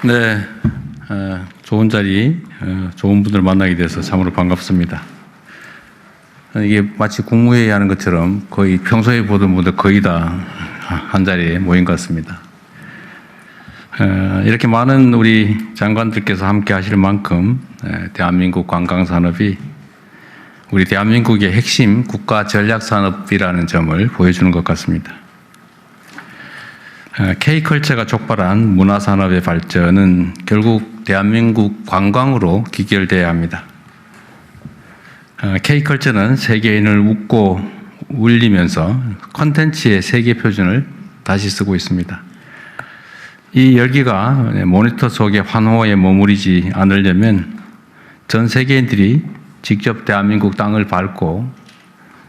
네, 좋은 자리, 좋은 분들 만나게 돼서 참으로 반갑습니다. 이게 마치 국무회의 하는 것처럼 거의 평소에 보던 분들 거의 다 한 자리에 모인 것 같습니다. 이렇게 많은 우리 장관들께서 함께 하실 만큼 대한민국 관광산업이 우리 대한민국의 핵심 국가 전략산업이라는 점을 보여주는 것 같습니다. K컬처가 촉발한 문화산업의 발전은 결국 대한민국 관광으로 귀결돼야 합니다. K컬처는 세계인을 웃고 울리면서 콘텐츠의 세계 표준을 다시 쓰고 있습니다. 이 열기가 모니터 속의 환호에 머무르지 않으려면 전 세계인들이 직접 대한민국 땅을 밟고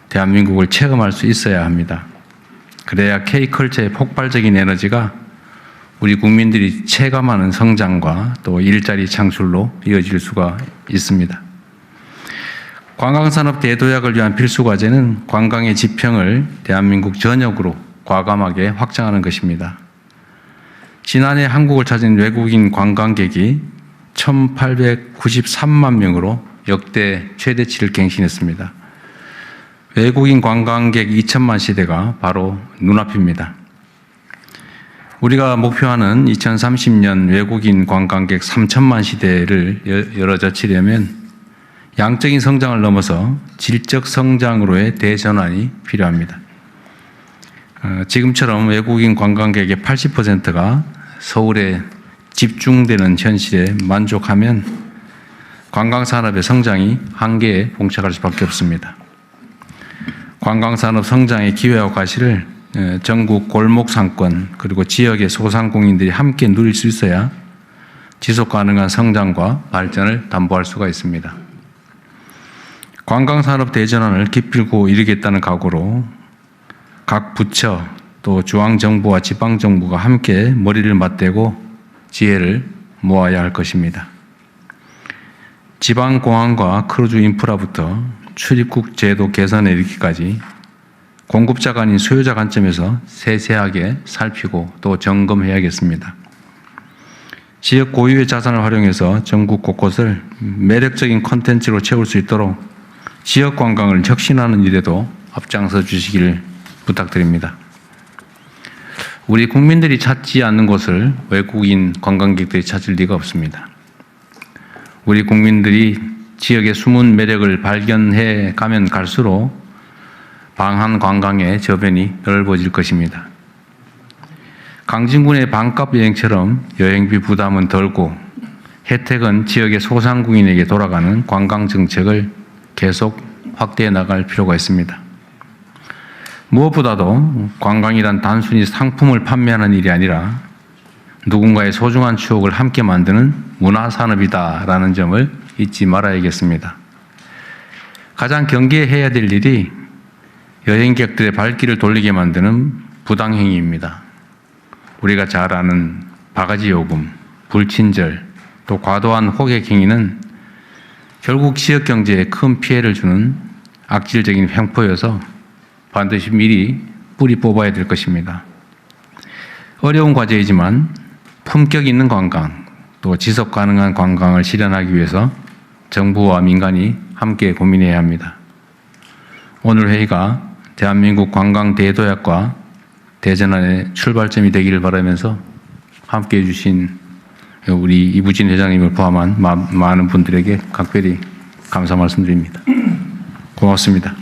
대한민국을 체험할 수 있어야 합니다. 그래야 K컬처의 폭발적인 에너지가 우리 국민들이 체감하는 성장과 또 일자리 창출로 이어질 수가 있습니다. 관광산업 대도약을 위한 필수과제는 관광의 지평을 대한민국 전역으로 과감하게 확장하는 것입니다. 지난해 한국을 찾은 외국인 관광객이 1,893만 명으로 역대 최대치를 갱신했습니다. 외국인 관광객 2천만 시대가 바로 눈앞입니다. 우리가 목표하는 2030년 외국인 관광객 3천만 시대를 열어젖히려면 양적인 성장을 넘어서 질적 성장으로의 대전환이 필요합니다. 지금처럼 외국인 관광객의 80%가 서울에 집중되는 현실에 만족하면 관광산업의 성장이 한계에 봉착할 수밖에 없습니다. 관광산업 성장의 기회와 과실을 전국 골목 상권 그리고 지역의 소상공인들이 함께 누릴 수 있어야 지속 가능한 성장과 발전을 담보할 수가 있습니다. 관광산업 대전환을 기필코 이루겠다는 각오로 각 부처 또 중앙정부와 지방정부가 함께 머리를 맞대고 지혜를 모아야 할 것입니다. 지방공항과 크루즈 인프라부터 출입국 제도 개선에 이르기까지 공급자가 아닌 수요자 관점에서 세세하게 살피고 또 점검해야겠습니다. 지역 고유의 자산을 활용해서 전국 곳곳을 매력적인 콘텐츠로 채울 수 있도록 지역 관광을 혁신하는 일에도 앞장서 주시기를 부탁드립니다. 우리 국민들이 찾지 않는 곳을 외국인 관광객들이 찾을 리가 없습니다. 우리 국민들이 지역의 숨은 매력을 발견해 가면 갈수록 방한 관광의 저변이 넓어질 것입니다. 강진군의 반값 여행처럼 여행비 부담은 덜고 혜택은 지역의 소상공인에게 돌아가는 관광 정책을 계속 확대해 나갈 필요가 있습니다. 무엇보다도 관광이란 단순히 상품을 판매하는 일이 아니라 누군가의 소중한 추억을 함께 만드는 문화산업이다라는 점을 잊지 말아야겠습니다. 가장 경계해야 될 일이 여행객들의 발길을 돌리게 만드는 부당행위입니다. 우리가 잘 아는 바가지 요금, 불친절, 또 과도한 호객행위는 결국 지역 경제에 큰 피해를 주는 악질적인 횡포여서 반드시 미리 뿌리 뽑아야 될 것입니다. 어려운 과제이지만 품격 있는 관광, 또 지속 가능한 관광을 실현하기 위해서 정부와 민간이 함께 고민해야 합니다. 오늘 회의가 대한민국 관광 대도약과 대전환의 출발점이 되기를 바라면서 함께 해주신 우리 이부진 회장님을 포함한 많은 분들에게 각별히 감사 말씀드립니다. 고맙습니다.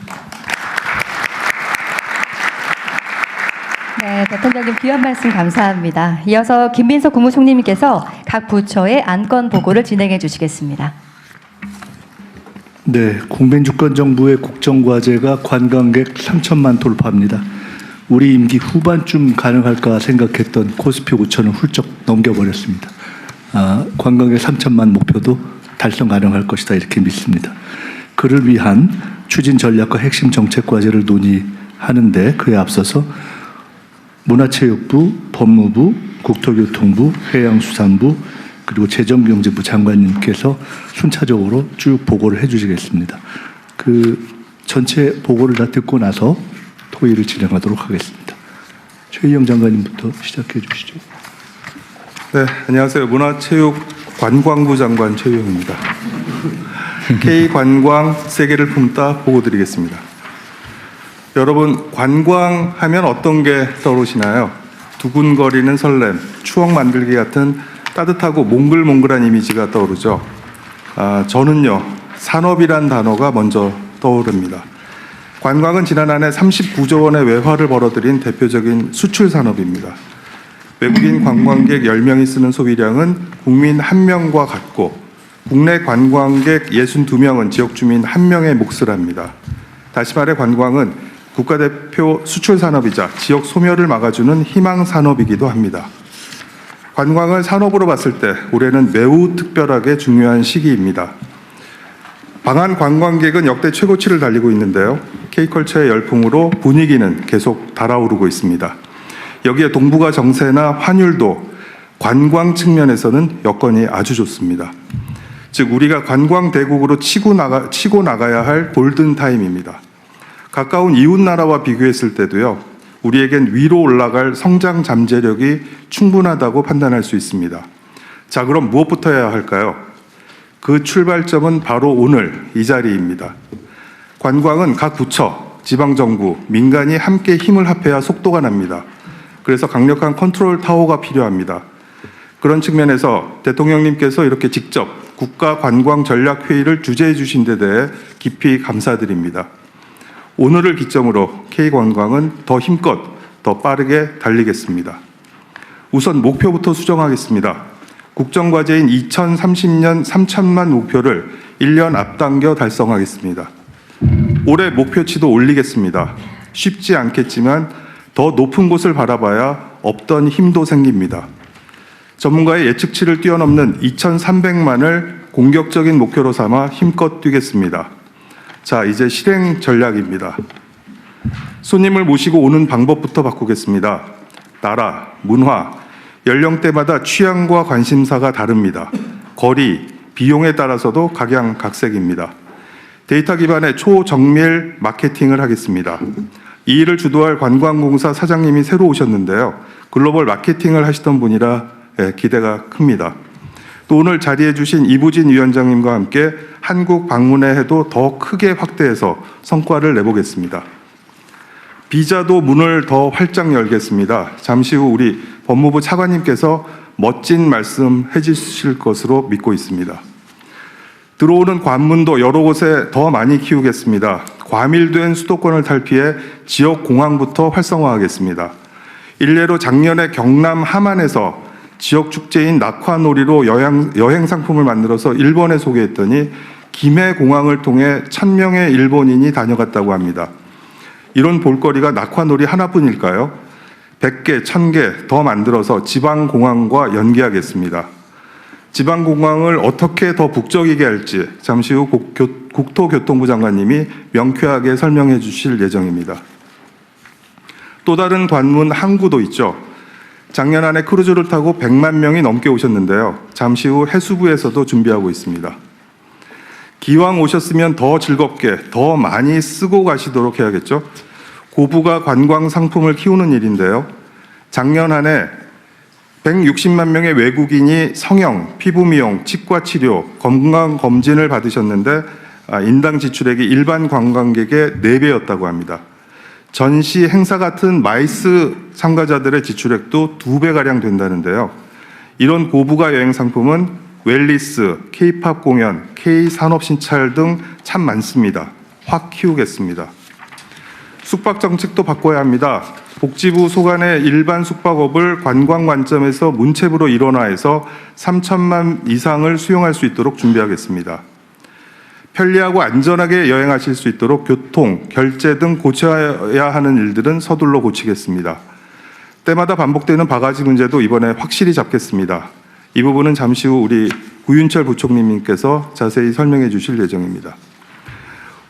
네, 대통령님 귀한 말씀 감사합니다. 이어서 김민석 국무총리님께서 각 부처의 안건 보고를 진행해 주시겠습니다. 네, 국민주권정부의 국정과제가 관광객 3천만 돌파합니다. 우리 임기 후반쯤 가능할까 생각했던 코스피 5천을 훌쩍 넘겨버렸습니다. 관광객 3천만 목표도 달성 가능할 것이다 이렇게 믿습니다. 그를 위한 추진 전략과 핵심 정책 과제를 논의하는데 그에 앞서서 문화체육부, 법무부, 국토교통부, 해양수산부 그리고 재정경제부 장관님께서 순차적으로 쭉 보고를 해주시겠습니다. 그 전체 보고를 다 듣고 나서 토의를 진행하도록 하겠습니다. 최희영 장관님부터 시작해 주시죠. 네, 안녕하세요. 문화체육관광부 장관 최유영입니다. K관광 세계를 품다 보고 드리겠습니다. 여러분, 관광하면 어떤 게 떠오르시나요? 두근거리는 설렘, 추억 만들기 같은 따뜻하고 몽글몽글한 이미지가 떠오르죠. 저는요, 산업이란 단어가 먼저 떠오릅니다. 관광은 지난 한 해 39조 원의 외화를 벌어들인 대표적인 수출 산업입니다. 외국인 관광객 10명이 쓰는 소비량은 국민 1명과 같고 국내 관광객 62명은 지역 주민 1명의 몫을 합니다. 다시 말해 관광은 국가대표 수출 산업이자 지역 소멸을 막아주는 희망 산업이기도 합니다. 관광을 산업으로 봤을 때 올해는 매우 특별하게 중요한 시기입니다. 방한 관광객은 역대 최고치를 달리고 있는데요. K컬처의 열풍으로 분위기는 계속 달아오르고 있습니다. 여기에 동북아 정세나 환율도 관광 측면에서는 여건이 아주 좋습니다. 즉 우리가 관광 대국으로 치고 나가야 할 골든타임입니다. 가까운 이웃 나라와 비교했을 때도요. 우리에겐 위로 올라갈 성장 잠재력이 충분하다고 판단할 수 있습니다. 자, 그럼 무엇부터 해야 할까요? 그 출발점은 바로 오늘 이 자리입니다. 관광은 각 부처, 지방정부, 민간이 함께 힘을 합해야 속도가 납니다. 그래서 강력한 컨트롤 타워가 필요합니다. 그런 측면에서 대통령님께서 이렇게 직접 국가관광전략회의를 주재해 주신 데 대해 깊이 감사드립니다. 오늘을 기점으로 K관광은 더 힘껏, 더 빠르게 달리겠습니다. 우선 목표부터 수정하겠습니다. 국정과제인 2030년 3천만 목표를 1년 앞당겨 달성하겠습니다. 올해 목표치도 올리겠습니다. 쉽지 않겠지만 더 높은 곳을 바라봐야 없던 힘도 생깁니다. 전문가의 예측치를 뛰어넘는 2,300만을 공격적인 목표로 삼아 힘껏 뛰겠습니다. 자, 이제 실행 전략입니다. 손님을 모시고 오는 방법부터 바꾸겠습니다. 나라, 문화, 연령대마다 취향과 관심사가 다릅니다. 거리, 비용에 따라서도 각양각색입니다. 데이터 기반의 초정밀 마케팅을 하겠습니다. 이 일을 주도할 관광공사 사장님이 새로 오셨는데요. 글로벌 마케팅을 하시던 분이라 기대가 큽니다. 또 오늘 자리해 주신 이부진 위원장님과 함께 한국 방문의 해도 더 크게 확대해서 성과를 내보겠습니다. 비자도 문을 더 활짝 열겠습니다. 잠시 후 우리 법무부 차관님께서 멋진 말씀 해주실 것으로 믿고 있습니다. 들어오는 관문도 여러 곳에 더 많이 키우겠습니다. 과밀된 수도권을 탈피해 지역 공항부터 활성화하겠습니다. 일례로 작년에 경남 함안에서 지역 축제인 낙화놀이로 여행 상품을 만들어서 일본에 소개했더니 김해 공항을 통해 1,000명의 일본인이 다녀갔다고 합니다. 이런 볼거리가 낙화놀이 하나뿐일까요? 100개, 1000개 더 만들어서 지방공항과 연계하겠습니다. 지방공항을 어떻게 더 북적이게 할지 잠시 후 국토교통부 장관님이 명쾌하게 설명해 주실 예정입니다. 또 다른 관문 항구도 있죠. 작년 한 해 크루즈를 타고 100만 명이 넘게 오셨는데요. 잠시 후 해수부에서도 준비하고 있습니다. 기왕 오셨으면 더 즐겁게, 더 많이 쓰고 가시도록 해야겠죠. 고부가 관광 상품을 키우는 일인데요. 작년 한 해 160만 명의 외국인이 성형, 피부 미용, 치과 치료, 건강 검진을 받으셨는데 인당 지출액이 일반 관광객의 4배였다고 합니다. 전시 행사 같은 마이스 참가자들의 지출액도 2배가량 된다는데요. 이런 고부가 여행 상품은 웰리스, K-팝 공연, K-산업신찰 등 참 많습니다. 확 키우겠습니다. 숙박 정책도 바꿔야 합니다. 복지부 소관의 일반 숙박업을 관광 관점에서 문체부로 일원화해서 3천만 이상을 수용할 수 있도록 준비하겠습니다. 편리하고 안전하게 여행하실 수 있도록 교통, 결제 등 고쳐야 하는 일들은 서둘러 고치겠습니다. 때마다 반복되는 바가지 문제도 이번에 확실히 잡겠습니다. 이 부분은 잠시 후 우리 구윤철 부총리님께서 자세히 설명해 주실 예정입니다.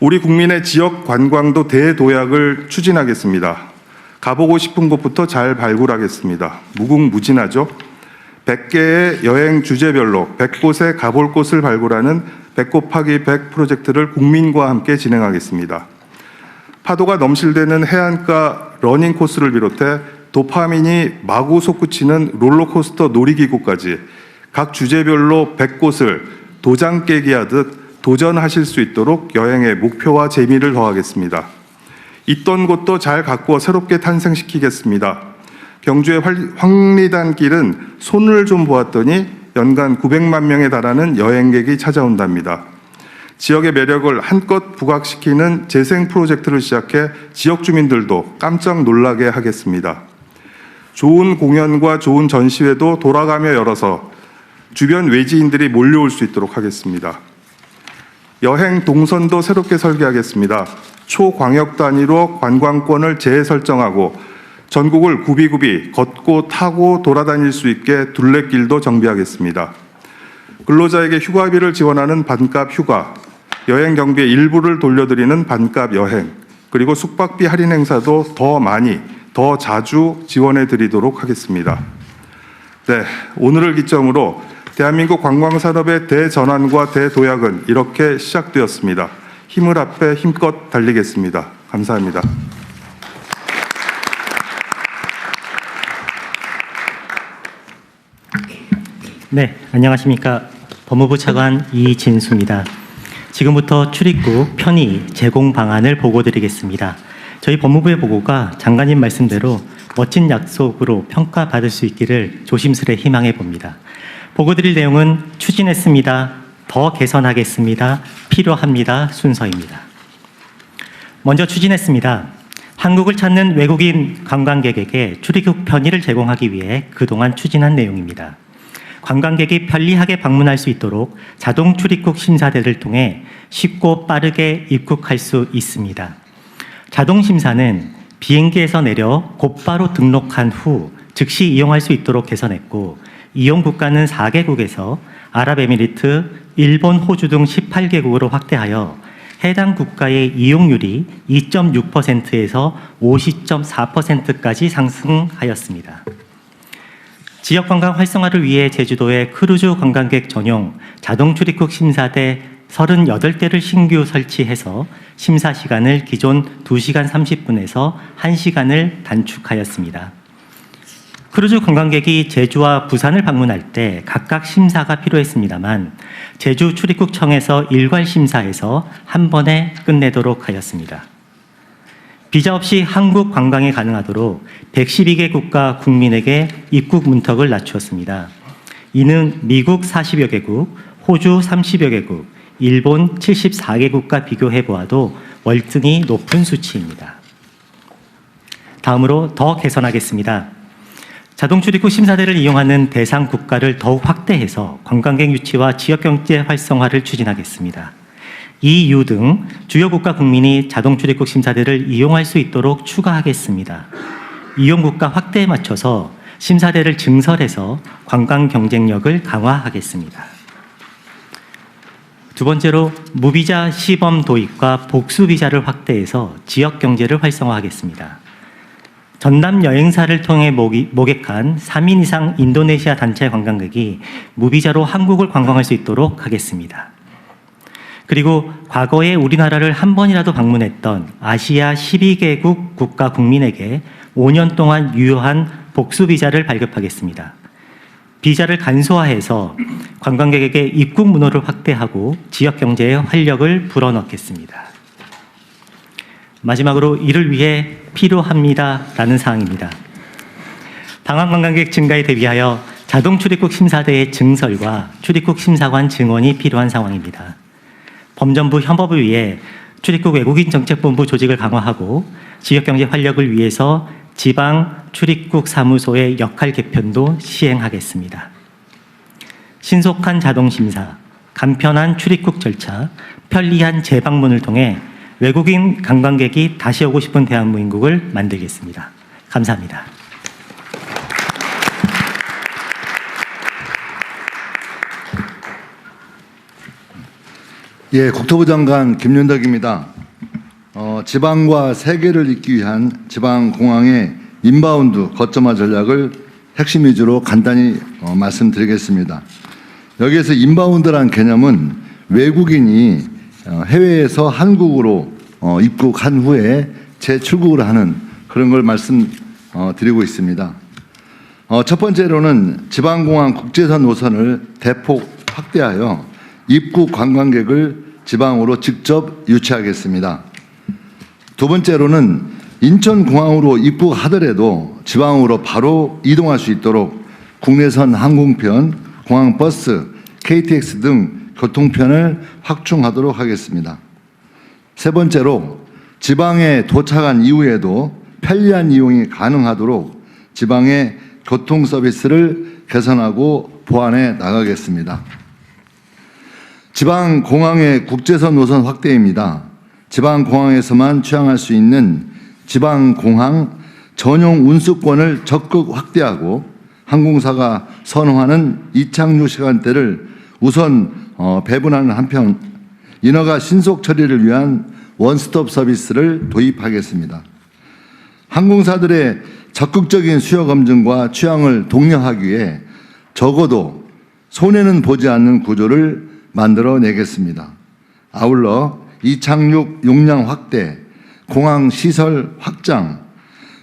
우리 국민의 지역 관광도 대도약을 추진하겠습니다. 가보고 싶은 곳부터 잘 발굴하겠습니다. 무궁무진하죠? 100개의 여행 주제별로 100곳에 가볼 곳을 발굴하는 100 곱하기 100 프로젝트를 국민과 함께 진행하겠습니다. 파도가 넘실대는 해안가 러닝 코스를 비롯해 도파민이 마구 솟구치는 롤러코스터 놀이기구까지 각 주제별로 100곳을 도장 깨기 하듯 도전하실 수 있도록 여행의 목표와 재미를 더하겠습니다. 있던 곳도 잘 가꾸어 새롭게 탄생시키겠습니다. 경주의 황리단 길은 손을 좀 보았더니 연간 900만 명에 달하는 여행객이 찾아온답니다. 지역의 매력을 한껏 부각시키는 재생 프로젝트를 시작해 지역 주민들도 깜짝 놀라게 하겠습니다. 좋은 공연과 좋은 전시회도 돌아가며 열어서 주변 외지인들이 몰려올 수 있도록 하겠습니다. 여행 동선도 새롭게 설계하겠습니다. 초광역 단위로 관광권을 재설정하고 전국을 굽이굽이 걷고 타고 돌아다닐 수 있게 둘레길도 정비하겠습니다. 근로자에게 휴가비를 지원하는 반값 휴가, 여행 경비의 일부를 돌려드리는 반값 여행, 그리고 숙박비 할인 행사도 더 많이, 더 자주 지원해 드리도록 하겠습니다. 네, 오늘을 기점으로 대한민국 관광산업의 대전환과 대도약은 이렇게 시작되었습니다. 힘을 합해 힘껏 달리겠습니다. 감사합니다. 네, 안녕하십니까. 법무부 차관 이진수입니다. 지금부터 출입국 편의 제공 방안을 보고드리겠습니다. 저희 법무부의 보고가 장관님 말씀대로 멋진 약속으로 평가받을 수 있기를 조심스레 희망해 봅니다. 보고드릴 내용은 추진했습니다. 더 개선하겠습니다. 필요합니다. 순서입니다. 먼저 추진했습니다. 한국을 찾는 외국인 관광객에게 출입국 편의를 제공하기 위해 그동안 추진한 내용입니다. 관광객이 편리하게 방문할 수 있도록 자동 출입국 심사대를 통해 쉽고 빠르게 입국할 수 있습니다. 자동 심사는 비행기에서 내려 곧바로 등록한 후 즉시 이용할 수 있도록 개선했고, 이용 국가는 4개국에서 아랍에미리트, 일본, 호주 등 18개국으로 확대하여 해당 국가의 이용률이 2.6%에서 50.4%까지 상승하였습니다. 지역 관광 활성화를 위해 제주도에 크루즈 관광객 전용 자동 출입국 심사대 38대를 신규 설치해서 심사 시간을 기존 2시간 30분에서 1시간을 단축하였습니다. 크루즈 관광객이 제주와 부산을 방문할 때 각각 심사가 필요했습니다만 제주 출입국청에서 일괄 심사해서 한 번에 끝내도록 하였습니다. 비자 없이 한국 관광이 가능하도록 112개 국가 국민에게 입국 문턱을 낮추었습니다. 이는 미국 40여 개국, 호주 30여 개국, 일본 74개국과 비교해 보아도 월등히 높은 수치입니다. 다음으로 더 개선하겠습니다. 자동 출입국 심사대를 이용하는 대상 국가를 더욱 확대해서 관광객 유치와 지역경제 활성화를 추진하겠습니다. EU 등 주요 국가 국민이 자동 출입국 심사대를 이용할 수 있도록 추가하겠습니다. 이용 국가 확대에 맞춰서 심사대를 증설해서 관광 경쟁력을 강화하겠습니다. 두 번째로 무비자 시범 도입과 복수 비자를 확대해서 지역 경제를 활성화하겠습니다. 전남 여행사를 통해 모객한 3인 이상 인도네시아 단체 관광객이 무비자로 한국을 관광할 수 있도록 하겠습니다. 그리고 과거에 우리나라를 한 번이라도 방문했던 아시아 12개국 국가 국민에게 5년 동안 유효한 복수 비자를 발급하겠습니다. 비자를 간소화해서 관광객에게 입국 문호를 확대하고 지역 경제에 활력을 불어넣겠습니다. 마지막으로 이를 위해 필요합니다라는 사항입니다. 방한 관광객 증가에 대비하여 자동 출입국 심사대의 증설과 출입국 심사관 증원이 필요한 상황입니다. 범정부 협업을 위해 출입국 외국인 정책본부 조직을 강화하고 지역경제 활력을 위해서 지방 출입국 사무소의 역할 개편도 시행하겠습니다. 신속한 자동 심사, 간편한 출입국 절차, 편리한 재방문을 통해 외국인 관광객이 다시 오고 싶은 대한민국을 만들겠습니다. 감사합니다. 예, 국토부 장관 김윤덕입니다. 지방과 세계를 잇기 위한 지방공항의 인바운드 거점화 전략을 핵심 위주로 간단히 말씀드리겠습니다. 여기에서 인바운드란 개념은 외국인이 해외에서 한국으로 입국한 후에 재출국을 하는 그런 걸 드리고 있습니다. 첫 번째로는 지방공항 국제선 노선을 대폭 확대하여 입국 관광객을 지방으로 직접 유치하겠습니다. 두 번째로는 인천공항으로 입국하더라도 지방으로 바로 이동할 수 있도록 국내선 항공편, 공항버스, KTX 등 교통편을 확충하도록 하겠습니다. 세 번째로 지방에 도착한 이후에도 편리한 이용이 가능하도록 지방의 교통 서비스를 개선하고 보완해 나가겠습니다. 지방공항의 국제선 노선 확대입니다. 지방공항에서만 취항할 수 있는 지방공항 전용 운수권을 적극 확대하고 항공사가 선호하는 이착륙 시간대를 우선 배분하는 한편 인허가 신속 처리를 위한 원스톱 서비스를 도입하겠습니다. 항공사들의 적극적인 수요 검증과 취향을 독려하기 위해 적어도 손해는 보지 않는 구조를 만들어내겠습니다. 아울러 이착륙 용량 확대, 공항 시설 확장,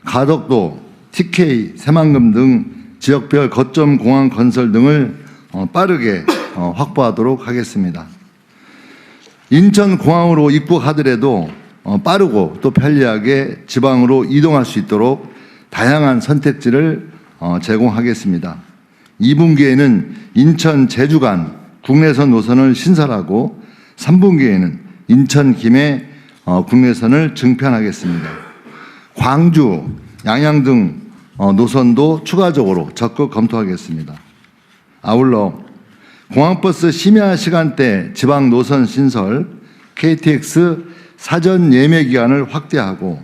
가덕도, TK, 새만금 등 지역별 거점 공항 건설 등을 빠르게 확보하도록 하겠습니다. 인천공항으로 입국하더라도 빠르고 또 편리하게 지방으로 이동할 수 있도록 다양한 선택지를 제공하겠습니다. 2분기에는 인천 제주 간 국내선 노선을 신설하고 3분기에는 인천 김해 국내선을 증편하겠습니다. 광주, 양양 등 노선도 추가적으로 적극 검토하겠습니다. 아울러 공항버스 심야 시간대 지방 노선 신설, KTX 사전 예매 기간을 확대하고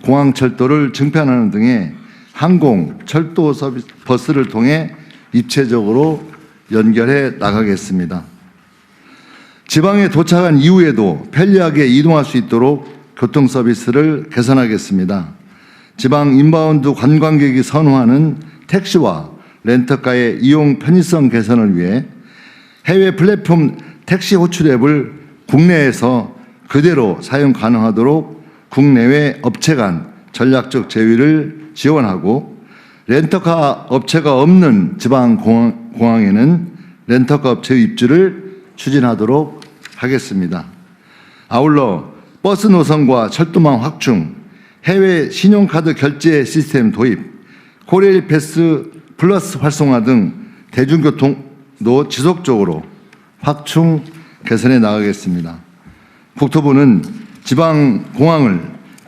공항철도를 증편하는 등의 항공, 철도 서비스 버스를 통해 입체적으로 연결해 나가겠습니다. 지방에 도착한 이후에도 편리하게 이동할 수 있도록 교통 서비스를 개선하겠습니다. 지방 인바운드 관광객이 선호하는 택시와 렌터카의 이용 편의성 개선을 위해 해외 플랫폼 택시 호출 앱을 국내에서 그대로 사용 가능하도록 국내외 업체 간 전략적 제휴를 지원하고 렌터카 업체가 없는 지방 공항에는 렌터카 업체 입주를 추진하도록 하겠습니다. 아울러 버스 노선과 철도망 확충, 해외 신용카드 결제 시스템 도입, 코레일 패스 플러스 활성화 등 대중교통도 지속적으로 확충 개선해 나가겠습니다. 국토부는 지방 공항을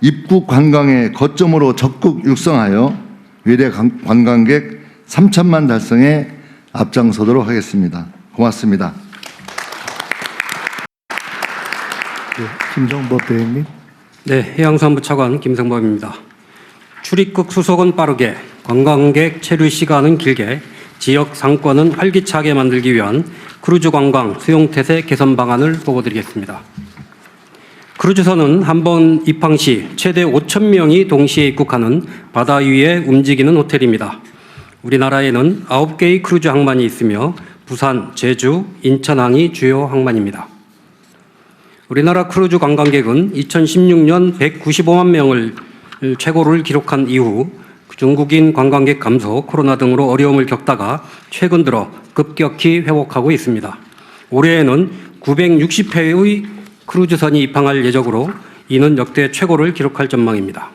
입국 관광의 거점으로 적극 육성하여 미래 관광객 3천만 달성에 앞장서도록 하겠습니다. 고맙습니다. 김성법 대행님. 네, 해양수산부 차관 김성법입니다. 출입국 수속은 빠르게, 관광객 체류 시간은 길게, 지역 상권은 활기차게 만들기 위한 크루즈 관광 수용태세 개선 방안을 보고드리겠습니다. 크루즈선은 한 번 입항 시 최대 5,000명이 동시에 입국하는 바다 위에 움직이는 호텔입니다. 우리나라에는 9개의 크루즈 항만이 있으며 부산, 제주, 인천항이 주요 항만입니다. 우리나라 크루즈 관광객은 2016년 195만 명을 최고를 기록한 이후 중국인 관광객 감소, 코로나 등으로 어려움을 겪다가 최근 들어 급격히 회복하고 있습니다. 올해에는 960회의 크루즈선이 입항할 예정으로 이는 역대 최고를 기록할 전망입니다.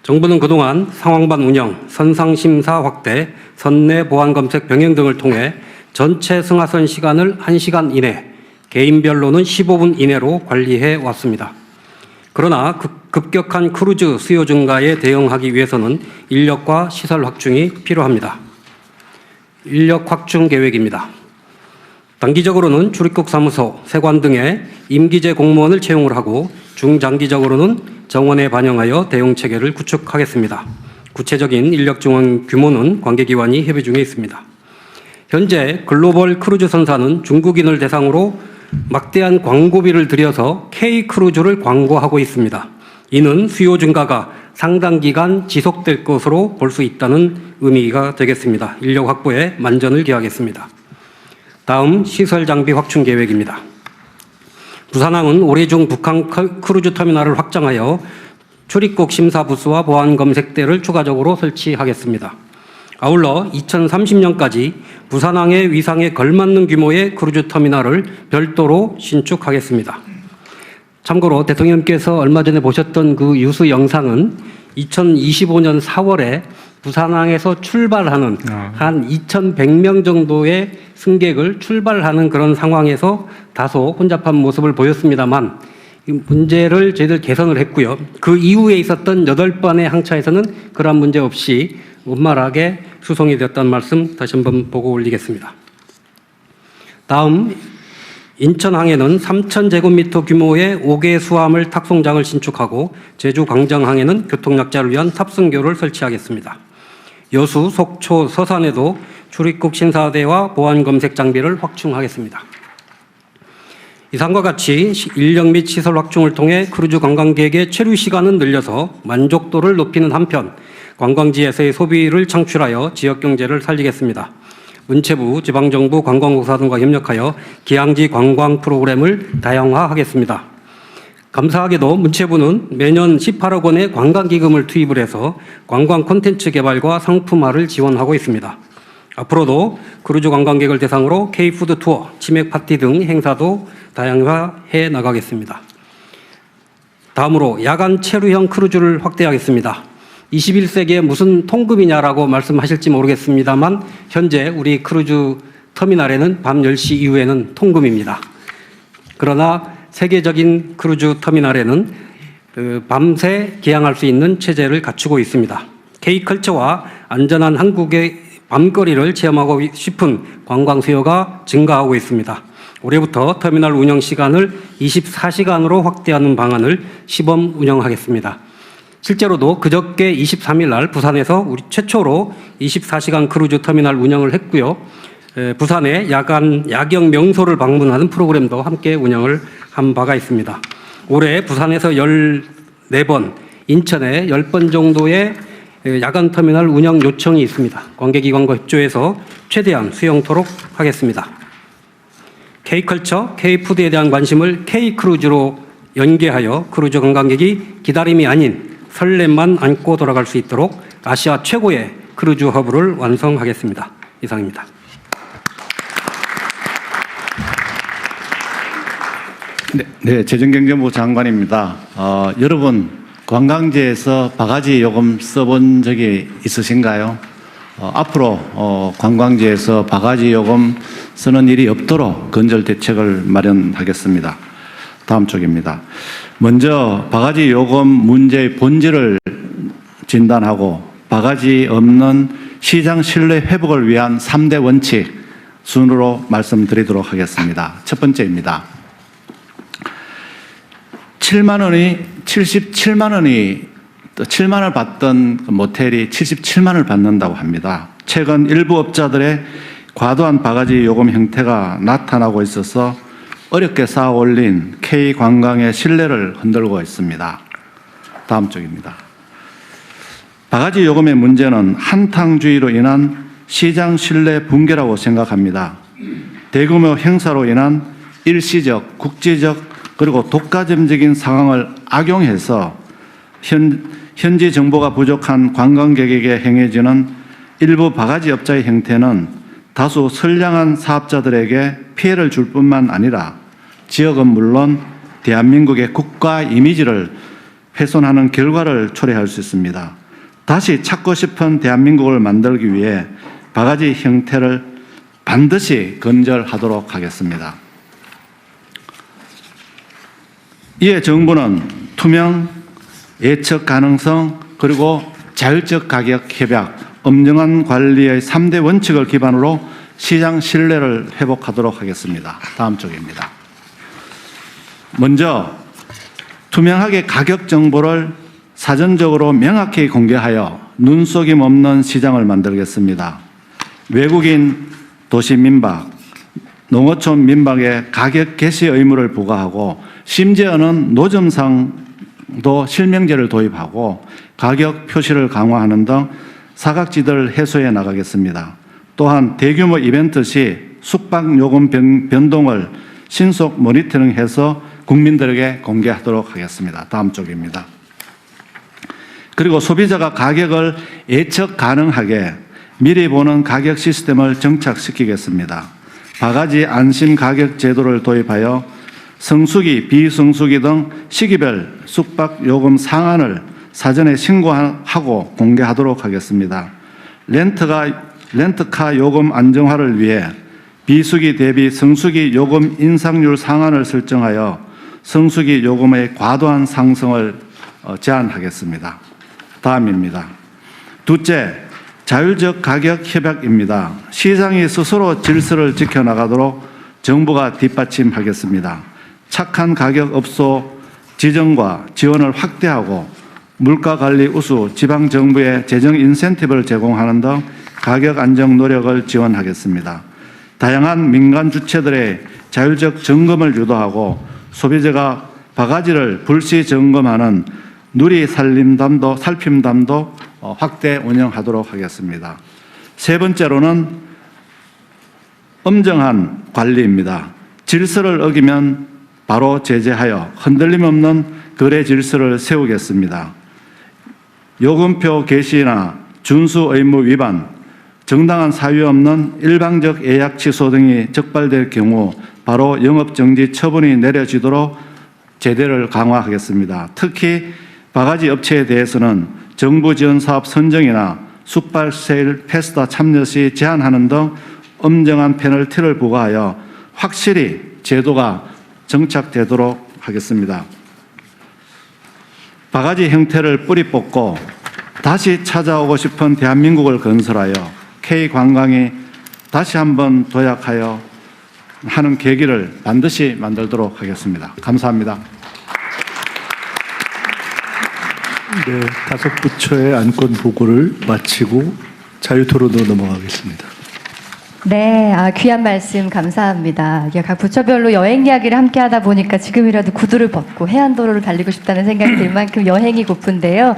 정부는 그동안 상황반 운영, 선상 심사 확대, 선내 보안 검색 병행 등을 통해 전체 승하선 시간을 1시간 이내, 개인별로는 15분 이내로 관리해 왔습니다. 그러나 급격한 크루즈 수요 증가에 대응하기 위해서는 인력과 시설 확충이 필요합니다. 인력 확충 계획입니다. 단기적으로는 출입국 사무소, 세관 등의 임기제 공무원을 채용을 하고 중장기적으로는 정원에 반영하여 대응 체계를 구축하겠습니다. 구체적인 인력 증원 규모는 관계기관이 협의 중에 있습니다. 현재 글로벌 크루즈 선사는 중국인을 대상으로 막대한 광고비를 들여서 K크루즈를 광고하고 있습니다. 이는 수요 증가가 상당 기간 지속될 것으로 볼 수 있다는 의미가 되겠습니다. 인력 확보에 만전을 기하겠습니다. 다음 시설 장비 확충 계획입니다. 부산항은 올해 중 북한 크루즈 터미널을 확장하여 출입국 심사부스와 보안검색대를 추가적으로 설치하겠습니다. 아울러 2030년까지 부산항의 위상에 걸맞는 규모의 크루즈 터미널을 별도로 신축하겠습니다. 참고로 대통령께서 얼마 전에 보셨던 그 유수 영상은 2025년 4월에 부산항에서 출발하는 한 2,100명 정도의 승객을 출발하는 그런 상황에서 다소 혼잡한 모습을 보였습니다만 이 문제를 저희들 개선을 했고요. 그 이후에 있었던 8번의 항차에서는 그러한 문제 없이 원만하게 수송이 되었다는 말씀 다시 한번 보고 올리겠습니다. 다음 인천항에는 3,000제곱미터 규모의 5개 수화물 탁송장을 신축하고 제주 광정항에는 교통약자를 위한 탑승교를 설치하겠습니다. 여수, 속초, 서산에도 출입국 심사대와 보안검색 장비를 확충하겠습니다. 이상과 같이 인력 및 시설 확충을 통해 크루즈 관광객의 체류 시간은 늘려서 만족도를 높이는 한편 관광지에서의 소비를 창출하여 지역경제를 살리겠습니다. 문체부, 지방정부, 관광공사 등과 협력하여 기항지 관광 프로그램을 다양화하겠습니다. 감사하게도 문체부는 매년 18억 원의 관광기금을 투입을 해서 관광 콘텐츠 개발과 상품화를 지원하고 있습니다. 앞으로도 크루즈 관광객을 대상으로 K푸드 투어, 치맥 파티 등 행사도 다양화해 나가겠습니다. 다음으로 야간 체류형 크루즈를 확대하겠습니다. 21세기에 무슨 통금이냐라고 말씀하실지 모르겠습니다만 현재 우리 크루즈 터미널에는 밤 10시 이후에는 통금입니다. 그러나 세계적인 크루즈 터미널에는 밤새 기항할 수 있는 체제를 갖추고 있습니다. K컬처와 안전한 한국의 밤거리를 체험하고 싶은 관광 수요가 증가하고 있습니다. 올해부터 터미널 운영 시간을 24시간으로 확대하는 방안을 시범 운영하겠습니다. 실제로도 그저께 23일 날 부산에서 우리 최초로 24시간 크루즈 터미널 운영을 했고요. 부산의 야경 명소를 방문하는 프로그램도 함께 운영을 한 바가 있습니다. 올해 부산에서 14번, 인천에 10번 정도의 야간 터미널 운영 요청이 있습니다. 관계기관과 협조해서 최대한 수용토록 하겠습니다. K컬처, K푸드에 대한 관심을 K크루즈로 연계하여 크루즈 관광객이 기다림이 아닌 설렘만 안고 돌아갈 수 있도록 아시아 최고의 크루즈 허브를 완성하겠습니다. 이상입니다. 네, 재정경제부 장관입니다. 여러분 관광지에서 바가지 요금 써본 적이 있으신가요? 앞으로 관광지에서 바가지 요금 쓰는 일이 없도록 건설 대책을 마련하겠습니다. 다음 쪽입니다. 먼저 바가지 요금 문제의 본질을 진단하고 바가지 없는 시장 신뢰 회복을 위한 3대 원칙 순으로 말씀드리도록 하겠습니다. 첫 번째입니다. 77만 원을 받던 모텔이 77만 원을 받는다고 합니다. 최근 일부 업자들의 과도한 바가지 요금 형태가 나타나고 있어서 어렵게 쌓아 올린 K관광의 신뢰를 흔들고 있습니다. 다음 쪽입니다. 바가지 요금의 문제는 한탕주의로 인한 시장 신뢰 붕괴라고 생각합니다. 대규모 행사로 인한 일시적, 국지적, 그리고 독과점적인 상황을 악용해서 현지 정보가 부족한 관광객에게 행해지는 일부 바가지 업자의 형태는 다수 선량한 사업자들에게 피해를 줄 뿐만 아니라 지역은 물론 대한민국의 국가 이미지를 훼손하는 결과를 초래할 수 있습니다. 다시 찾고 싶은 대한민국을 만들기 위해 바가지 형태를 반드시 근절하도록 하겠습니다. 이에 정부는 투명, 예측 가능성, 그리고 자율적 가격 협약, 엄정한 관리의 3대 원칙을 기반으로 시장 신뢰를 회복하도록 하겠습니다. 다음 쪽입니다. 먼저 투명하게 가격 정보를 사전적으로 명확히 공개하여 눈속임 없는 시장을 만들겠습니다. 외국인 도시 민박, 농어촌 민박에 가격 게시 의무를 부과하고 심지어는 노점상도 실명제를 도입하고 가격 표시를 강화하는 등 사각지대를 해소해 나가겠습니다. 또한 대규모 이벤트 시 숙박요금 변동을 신속 모니터링해서 국민들에게 공개하도록 하겠습니다. 다음 쪽입니다. 그리고 소비자가 가격을 예측 가능하게 미리 보는 가격 시스템을 정착시키겠습니다. 바가지 안심 가격 제도를 도입하여 성수기, 비성수기 등 시기별 숙박 요금 상한을 사전에 신고하고 공개하도록 하겠습니다. 렌트카 요금 안정화를 위해 비수기 대비 성수기 요금 인상률 상한을 설정하여 성수기 요금의 과도한 상승을 제한하겠습니다. 다음입니다. 둘째, 자율적 가격 협약입니다. 시장이 스스로 질서를 지켜나가도록 정부가 뒷받침하겠습니다. 착한 가격 업소 지정과 지원을 확대하고 물가관리 우수 지방정부의 재정 인센티브를 제공하는 등 가격 안정 노력을 지원하겠습니다. 다양한 민간 주체들의 자율적 점검을 유도하고 소비자가 바가지를 불시 점검하는 누리 살핌담도 확대 운영하도록 하겠습니다. 세 번째로는 엄정한 관리입니다. 질서를 어기면 바로 제재하여 흔들림 없는 거래 질서를 세우겠습니다. 요금표 개시나 준수 의무 위반, 정당한 사유 없는 일방적 예약 취소 등이 적발될 경우 바로 영업정지 처분이 내려지도록 제재를 강화하겠습니다. 특히 바가지 업체에 대해서는 정부 지원 사업 선정이나 숙박 세일 페스타 참여 시 제한하는 등 엄정한 페널티를 부과하여 확실히 제도가 정착되도록 하겠습니다. 바가지 형태를 뿌리 뽑고 다시 찾아오고 싶은 대한민국을 건설하여 K관광이 다시 한번 도약하여 하는 계기를 반드시 만들도록 하겠습니다. 감사합니다. 네, 다섯 부처의 안건 보고를 마치고 자유토론으로 넘어가겠습니다. 네, 귀한 말씀 감사합니다. 이게 각 부처별로 여행 이야기를 함께 하다 보니까 지금이라도 구두를 벗고 해안도로를 달리고 싶다는 생각이 들 만큼 여행이 고픈데요.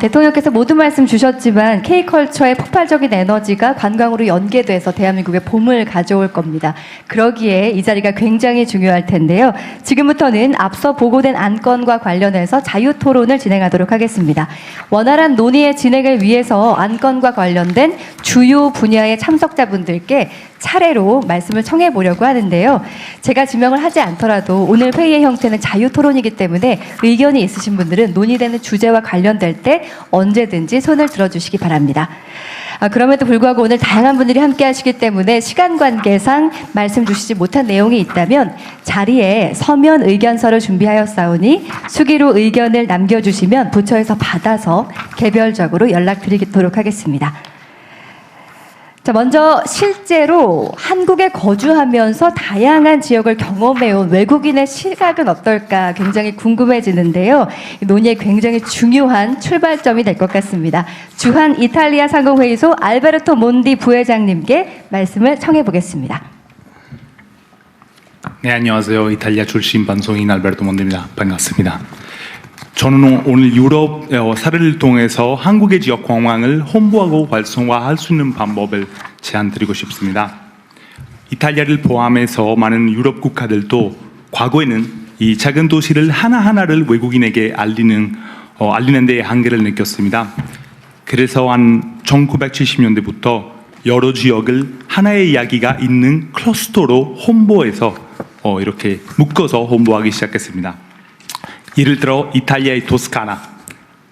대통령께서 모든 말씀 주셨지만 K컬처의 폭발적인 에너지가 관광으로 연계돼서 대한민국의 봄을 가져올 겁니다. 그러기에 이 자리가 굉장히 중요할 텐데요. 지금부터는 앞서 보고된 안건과 관련해서 자유토론을 진행하도록 하겠습니다. 원활한 논의의 진행을 위해서 안건과 관련된 주요 분야의 참석자분들께 차례로 말씀을 청해 보려고 하는데요. 제가 지명을 하지 않더라도 오늘 회의의 형태는 자유토론이기 때문에 의견이 있으신 분들은 논의되는 주제와 관련될 때 언제든지 손을 들어주시기 바랍니다. 그럼에도 불구하고 오늘 다양한 분들이 함께 하시기 때문에 시간 관계상 말씀 주시지 못한 내용이 있다면 자리에 서면 의견서를 준비하였사오니 수기로 의견을 남겨주시면 부처에서 받아서 개별적으로 연락드리도록 하겠습니다. 자, 먼저 실제로 한국에 거주하면서 다양한 지역을 경험해온 외국인의 시각은 어떨까 굉장히 궁금해지는데요. 논의에 굉장히 중요한 출발점이 될 것 같습니다. 주한 이탈리아 상공회의소 알베르토 몬디 부회장님께 말씀을 청해 보겠습니다. 네, 안녕하세요. 이탈리아 출신 방송인 알베르토 몬디입니다. 반갑습니다. 저는 오늘 유럽 사례를 통해서 한국의 지역 관광을 홍보하고 활성화할 수 있는 방법을 제안드리고 싶습니다. 이탈리아를 포함해서 많은 유럽 국가들도 과거에는 이 작은 도시를 하나하나를 외국인에게 알리는 데 한계를 느꼈습니다. 그래서 한 1970년대부터 여러 지역을 하나의 이야기가 있는 클러스터로 홍보해서 이렇게 묶어서 홍보하기 시작했습니다. 예를 들어 이탈리아의 토스카나,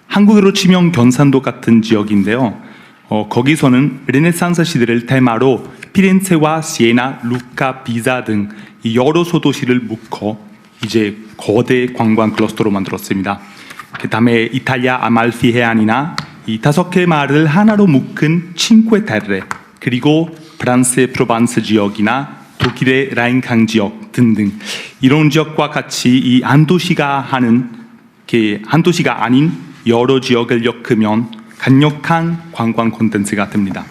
한국으로 치면 경산도 같은 지역인데요. 거기서는 르네상스 시대를 테마로 피렌체와 시에나, 루카, 피사 등 여러 소도시를 묶어 이제 거대 관광 클러스터로 만들었습니다. 그 다음에 이탈리아 아말피 해안이나 이 5개 마을을 하나로 묶은 칭que 그리고 프랑스의 프로반스 지역이나 독일의 라인강 지역 등등 이런 지역과 같이 이 한 도시가 아닌 여러 지역을 엮으면 강력한 관광 콘텐츠가 됩니다.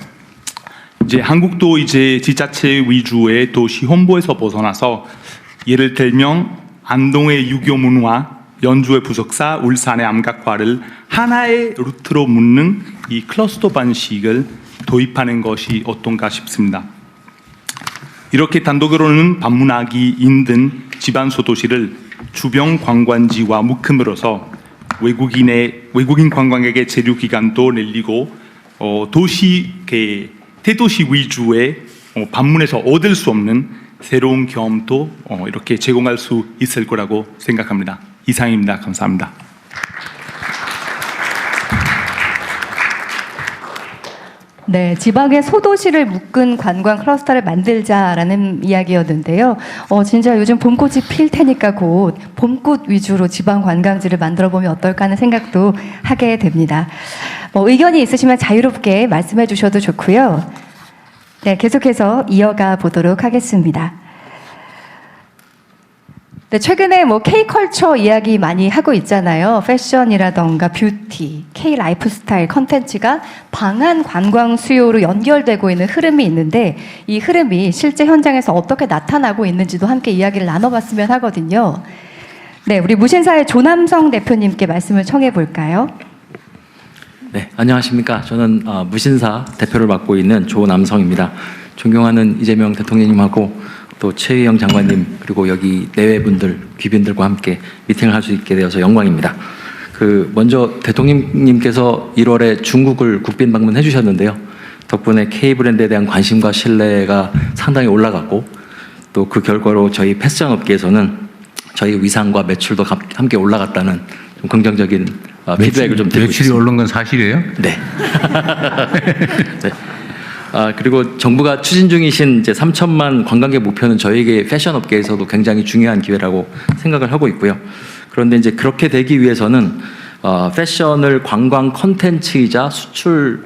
이제 한국도 이제 지자체 위주의 도시 홍보에서 벗어나서 예를 들면 안동의 유교 문화, 연주의 부석사, 울산의 암각화를 하나의 루트로 묶는 이 클러스터 방식을 도입하는 것이 어떤가 싶습니다. 이렇게 단독으로는 방문하기 힘든 지방 소도시를 주변 관광지와 묶음으로써 외국인 관광객의 체류 기간도 늘리고 대도시 위주의 방문해서 얻을 수 없는 새로운 경험도 이렇게 제공할 수 있을 거라고 생각합니다. 이상입니다. 감사합니다. 네, 지방의 소도시를 묶은 관광 클러스터를 만들자라는 이야기였는데요. 진짜 요즘 봄꽃이 필 테니까 곧 봄꽃 위주로 지방 관광지를 만들어 보면 어떨까 하는 생각도 하게 됩니다. 의견이 있으시면 자유롭게 말씀해 주셔도 좋고요. 네, 계속해서 이어가 보도록 하겠습니다. 네, 최근에 K-컬처 이야기 많이 하고 있잖아요. 패션이라던가 뷰티, K-라이프스타일 컨텐츠가 방한 관광 수요로 연결되고 있는 흐름이 있는데 이 흐름이 실제 현장에서 어떻게 나타나고 있는지도 함께 이야기를 나눠봤으면 하거든요. 네, 우리 무신사의 조남성 대표님께 말씀을 청해 볼까요? 네, 안녕하십니까. 저는 무신사 대표를 맡고 있는 조남성입니다. 존경하는 이재명 대통령님하고 또 최희영 장관님 그리고 여기 내외분들 귀빈들과 함께 미팅을 할 수 있게 되어서 영광입니다. 먼저 대통령님께서 1월에 중국을 국빈 방문해 주셨는데요. 덕분에 K 브랜드에 대한 관심과 신뢰가 상당히 올라갔고 또 그 결과로 저희 패션 업계에서는 저희 위상과 매출도 함께 올라갔다는 좀 긍정적인 피드백을 좀 드리고 매출이 오른 건 사실이에요? 네. 네. 그리고 정부가 추진 중이신 이제 3천만 관광객 목표는 저희에게 패션 업계에서도 굉장히 중요한 기회라고 생각을 하고 있고요. 그런데 이제 그렇게 되기 위해서는 패션을 관광 콘텐츠이자 수출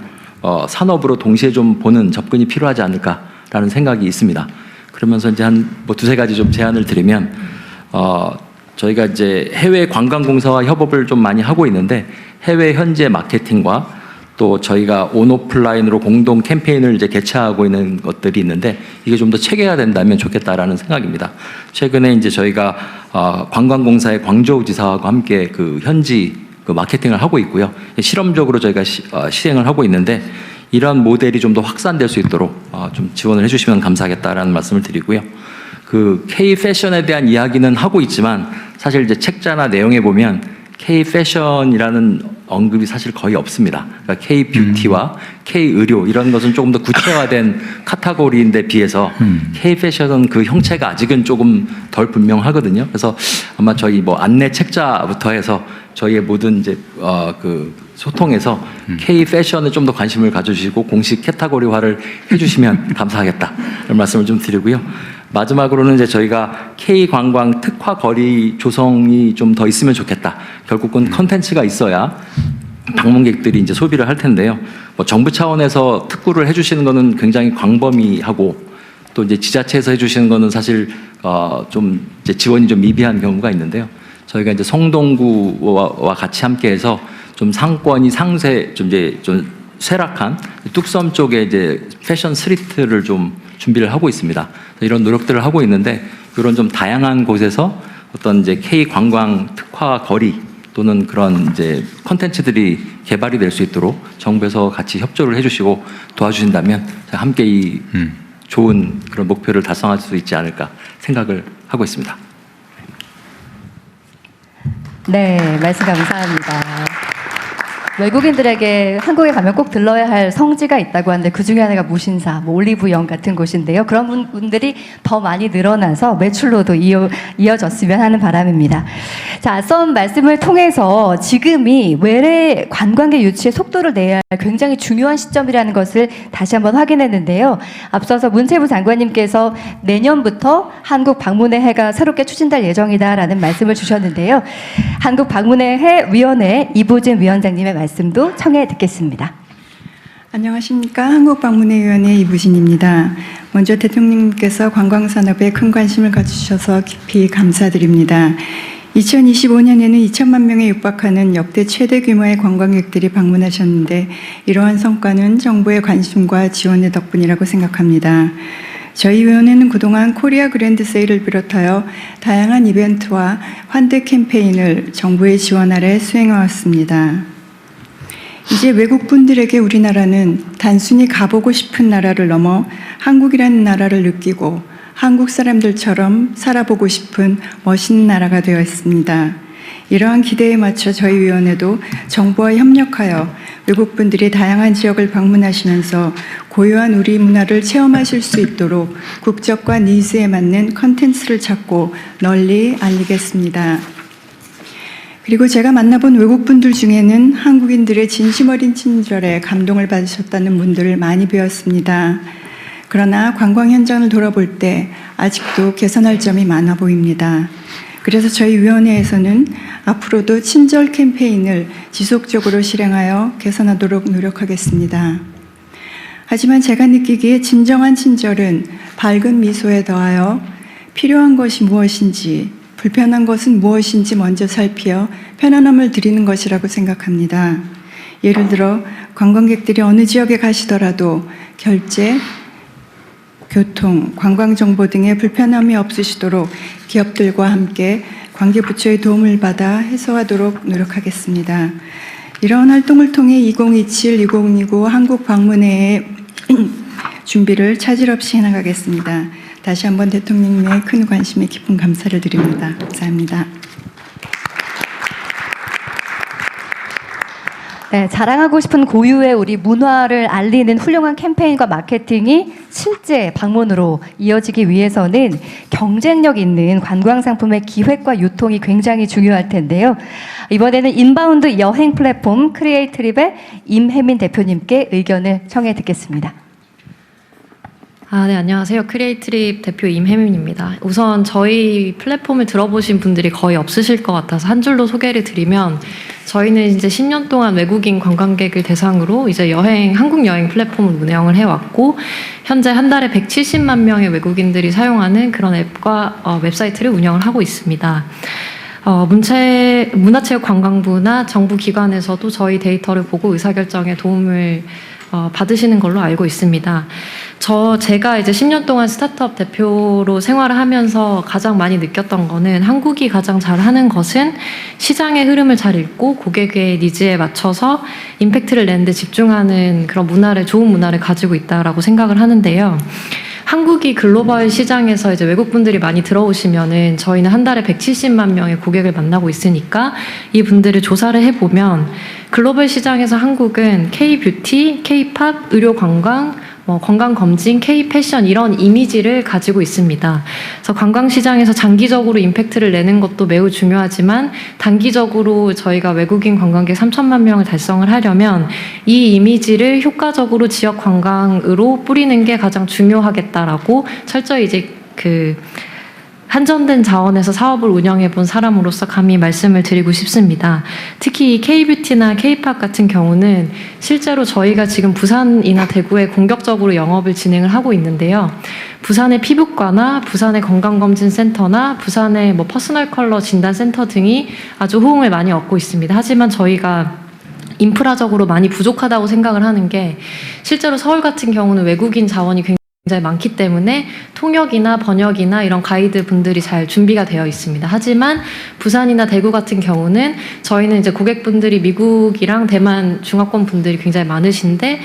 산업으로 동시에 좀 보는 접근이 필요하지 않을까라는 생각이 있습니다. 그러면서 이제 한 두세 가지 좀 제안을 드리면 저희가 이제 해외 관광공사와 협업을 좀 많이 하고 있는데 해외 현지 마케팅과 또 저희가 온오프라인으로 공동 캠페인을 이제 개최하고 있는 것들이 있는데 이게 좀 더 체계화된다면 좋겠다라는 생각입니다. 최근에 이제 저희가 관광공사의 광저우 지사하고 함께 현지 마케팅을 하고 있고요. 실험적으로 저희가 시행을 하고 있는데 이러한 모델이 좀 더 확산될 수 있도록 좀 지원을 해주시면 감사하겠다라는 말씀을 드리고요. K 패션에 대한 이야기는 하고 있지만 사실 이제 책자나 내용에 보면 K 패션이라는 언급이 사실 거의 없습니다. 그러니까 K 뷰티와 K 의료 이런 것은 조금 더 구체화된 카테고리인데 비해서 K 패션은 그 형체가 아직은 조금 덜 분명하거든요. 그래서 아마 저희 안내 책자부터 해서 저희의 모든 이제 소통에서 K 패션에 좀 더 관심을 가져주시고 공식 카테고리화를 해주시면 감사하겠다 이런 말씀을 좀 드리고요. 마지막으로는 이제 저희가 K 관광 특화 거리 조성이 좀 더 있으면 좋겠다. 결국은 컨텐츠가 있어야 방문객들이 이제 소비를 할 텐데요. 정부 차원에서 특구를 해주시는 거는 굉장히 광범위하고 또 이제 지자체에서 해주시는 거는 사실 좀 이제 지원이 좀 미비한 경우가 있는데요. 저희가 이제 성동구와 같이 함께해서 좀 상권이 좀 쇠락한 뚝섬 쪽에 이제 패션 스트리트를 좀 준비를 하고 있습니다. 이런 노력들을 하고 있는데 이런 좀 다양한 곳에서 어떤 이제 K 관광 특화 거리 또는 그런 이제 콘텐츠들이 개발이 될 수 있도록 정부에서 같이 협조를 해주시고 도와주신다면 함께 이 좋은 그런 목표를 달성할 수 있지 않을까 생각을 하고 있습니다. 네, 말씀 감사합니다. 외국인들에게 한국에 가면 꼭 들러야 할 성지가 있다고 하는데 그 중에 하나가 무신사, 올리브영 같은 곳인데요. 그런 분들이 더 많이 늘어나서 매출로도 이어졌으면 하는 바람입니다. 자, 앞선 말씀을 통해서 지금이 외래 관광객 유치의 속도를 내야 할 굉장히 중요한 시점이라는 것을 다시 한번 확인했는데요. 앞서서 문체부 장관님께서 내년부터 한국 방문의 해가 새롭게 추진될 예정이다라는 말씀을 주셨는데요. 한국 방문의 해 위원회 이보진 위원장님의 말씀도 청해 듣겠습니다. 안녕하십니까. 한국방문회위원회 이부진입니다. 먼저 대통령님께서 관광산업에 큰 관심을 가지셔서 깊이 감사드립니다. 2025년에는 2천만 명에 육박하는 역대 최대 규모의 관광객들이 방문하셨는데 이러한 성과는 정부의 관심과 지원의 덕분이라고 생각합니다. 저희 위원회는 그동안 코리아 그랜드 세일을 비롯하여 다양한 이벤트와 환대 캠페인을 정부의 지원 아래 수행해왔습니다. 이제 외국분들에게 우리나라는 단순히 가보고 싶은 나라를 넘어 한국이라는 나라를 느끼고 한국 사람들처럼 살아보고 싶은 멋있는 나라가 되어 있습니다. 이러한 기대에 맞춰 저희 위원회도 정부와 협력하여 외국분들이 다양한 지역을 방문하시면서 고유한 우리 문화를 체험하실 수 있도록 국적과 니즈에 맞는 컨텐츠를 찾고 널리 알리겠습니다. 그리고 제가 만나본 외국분들 중에는 한국인들의 진심 어린 친절에 감동을 받으셨다는 분들을 많이 배웠습니다. 그러나 관광 현장을 돌아볼 때 아직도 개선할 점이 많아 보입니다. 그래서 저희 위원회에서는 앞으로도 친절 캠페인을 지속적으로 실행하여 개선하도록 노력하겠습니다. 하지만 제가 느끼기에 진정한 친절은 밝은 미소에 더하여 필요한 것이 무엇인지, 불편한 것은 무엇인지 먼저 살피어 편안함을 드리는 것이라고 생각합니다. 예를 들어 관광객들이 어느 지역에 가시더라도 결제, 교통, 관광정보 등의 불편함이 없으시도록 기업들과 함께 관계부처의 도움을 받아 해소하도록 노력하겠습니다. 이러한 활동을 통해 2027-2029 한국 방문회의 준비를 차질 없이 해나가겠습니다. 다시 한번 대통령님의 큰 관심에 깊은 감사를 드립니다. 감사합니다. 네, 자랑하고 싶은 고유의 우리 문화를 알리는 훌륭한 캠페인과 마케팅이 실제 방문으로 이어지기 위해서는 경쟁력 있는 관광 상품의 기획과 유통이 굉장히 중요할 텐데요. 이번에는 인바운드 여행 플랫폼 크리에이트립의 임혜민 대표님께 의견을 청해 듣겠습니다. 네, 안녕하세요. 크리에이트립 대표 임혜민입니다. 우선 저희 플랫폼을 들어보신 분들이 거의 없으실 것 같아서 한 줄로 소개를 드리면, 저희는 이제 10년 동안 외국인 관광객을 대상으로 이제 한국 여행 플랫폼을 운영을 해왔고, 현재 한 달에 170만 명의 외국인들이 사용하는 그런 앱과 웹사이트를 운영을 하고 있습니다. 문화체육관광부나 정부 기관에서도 저희 데이터를 보고 의사결정에 도움을 받으시는 걸로 알고 있습니다. 제가 이제 10년 동안 스타트업 대표로 생활을 하면서 가장 많이 느꼈던 거는, 한국이 가장 잘하는 것은 시장의 흐름을 잘 읽고 고객의 니즈에 맞춰서 임팩트를 내는 데 집중하는 그런 좋은 문화를 가지고 있다라고 생각을 하는데요. 한국이 글로벌 시장에서 이제 외국분들이 많이 들어오시면은 저희는 한 달에 170만 명의 고객을 만나고 있으니까 이 분들을 조사를 해보면, 글로벌 시장에서 한국은 K-뷰티, K-팝, 의료관광, 건강검진, K-패션 이런 이미지를 가지고 있습니다. 그래서 관광시장에서 장기적으로 임팩트를 내는 것도 매우 중요하지만, 단기적으로 저희가 외국인 관광객 3천만 명을 달성을 하려면 이 이미지를 효과적으로 지역 관광으로 뿌리는 게 가장 중요하겠다라고 철저히 이제 한정된 자원에서 사업을 운영해 본 사람으로서 감히 말씀을 드리고 싶습니다. 특히 K-뷰티나 K-팝 같은 경우는 실제로 저희가 지금 부산이나 대구에 공격적으로 영업을 진행을 하고 있는데요. 부산의 피부과나 부산의 건강검진센터나 부산의 퍼스널 컬러 진단센터 등이 아주 호응을 많이 얻고 있습니다. 하지만 저희가 인프라적으로 많이 부족하다고 생각을 하는 게, 실제로 서울 같은 경우는 외국인 자원이 굉장히 많기 때문에 통역이나 번역이나 이런 가이드 분들이 잘 준비가 되어 있습니다. 하지만 부산이나 대구 같은 경우는 저희는 이제 고객분들이 미국이랑 대만 중화권 분들이 굉장히 많으신데,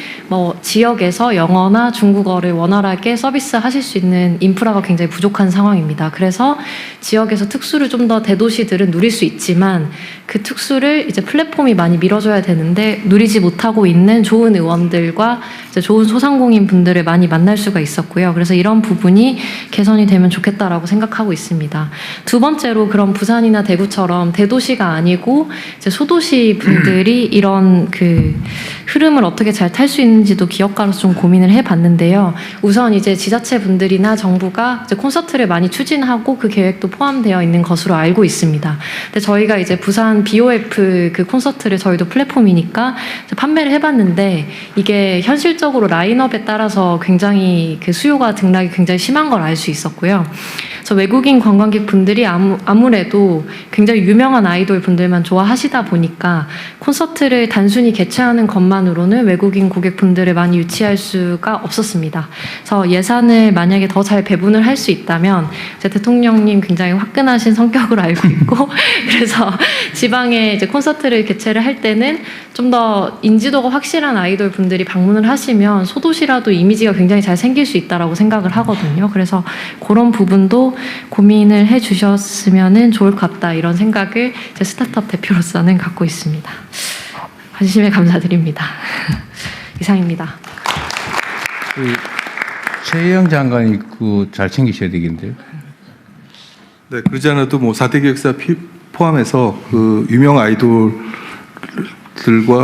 지역에서 영어나 중국어를 원활하게 서비스하실 수 있는 인프라가 굉장히 부족한 상황입니다. 그래서 지역에서 특수를 좀 더 대도시들은 누릴 수 있지만, 그 특수를 이제 플랫폼이 많이 밀어줘야 되는데 누리지 못하고 있는 좋은 의원들과 이제 좋은 소상공인 분들을 많이 만날 수가 있었고요. 그래서 이런 부분이 개선이 되면 좋겠다라고 생각하고 있습니다. 두 번째로, 그런 부산이나 대구처럼 대도시가 아니고 이제 소도시 분들이 이런 흐름을 어떻게 잘 탈 수 있는지도 기업가로서 좀 고민을 해봤는데요. 우선 이제 지자체 분들이나 정부가 이제 콘서트를 많이 추진하고 그 계획도 포함되어 있는 것으로 알고 있습니다. 근데 저희가 이제 부산 BOF 콘서트를 저희도 플랫폼이니까 판매를 해봤는데, 이게 현실적으로 라인업에 따라서 굉장히 수요가 등락이 굉장히 심한 걸 알 수 있었고요. 그래서 외국인 관광객 분들이 아무래도 굉장히 유명한 아이돌 분들만 좋아하시다 보니까 콘서트를 단순히 개최하는 것만으로는 외국인 고객분들을 많이 유치할 수가 없었습니다. 그래서 예산을 만약에 더 잘 배분을 할 수 있다면, 제 대통령님 굉장히 화끈하신 성격을 알고 있고 그래서 지방에 이제 콘서트를 개최를 할 때는 좀 더 인지도가 확실한 아이돌 분들이 방문을 하시면 소도시라도 이미지가 굉장히 잘 생길 수 있다라고 생각을 하거든요. 그래서 그런 부분도 부분도 고민을 해주셨으면 좋을 것 같다 이런 생각을 제 스타트업 대표로서는 갖고 있습니다. 관심에 감사드립니다. 이상입니다. 최영 장관이 그 잘 챙기셔야 되겠는데요. 네, 그러지 않아도 뭐 4대 기획사 포함해서 그 유명 아이돌들과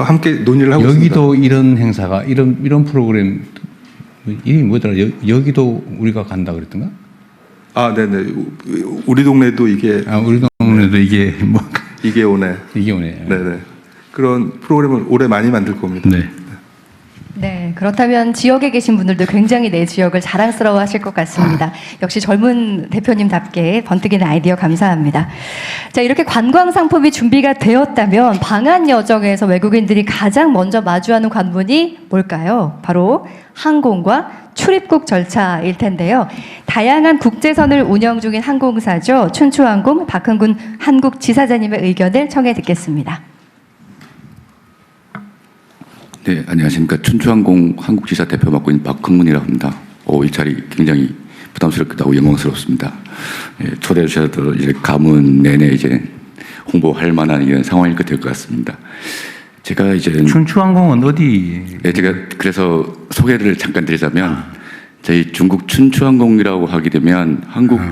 함께 논의를 하고 있습니다. 여기도 이런 행사가 이런 프로그램 이름이 뭐더라? 여기도 우리가 간다 그랬던가? 아, 네네. 우리 동네도 이게 우리 동네도 이게 뭐 이게 오네. 이게 오네. 네네. 그런 프로그램을 올해 많이 만들 겁니다. 네. 네, 그렇다면 지역에 계신 분들도 굉장히 내 지역을 자랑스러워 하실 것 같습니다. 역시 젊은 대표님답게 번뜩이는 아이디어 감사합니다. 자, 이렇게 관광 상품이 준비가 되었다면 방한 여정에서 외국인들이 가장 먼저 마주하는 관문이 뭘까요? 바로 항공과 출입국 절차일 텐데요. 다양한 국제선을 운영 중인 항공사죠. 춘추항공 박흥근 한국지사장님의 의견을 청해 듣겠습니다. 네, 안녕하십니까. 춘추항공 한국지사 대표 맡고 있는 박흥문이라고 합니다. 이 자리 굉장히 부담스럽기도 하고 영광스럽습니다. 예, 초대해 주셔서 이제 가문 내내 이제 홍보할 만한 이런 상황일 것 같습니다. 제가 이제 춘추항공은 어디? 네, 제가 그래서 소개를 잠깐 드리자면 저희 중국 춘추항공이라고 하게 되면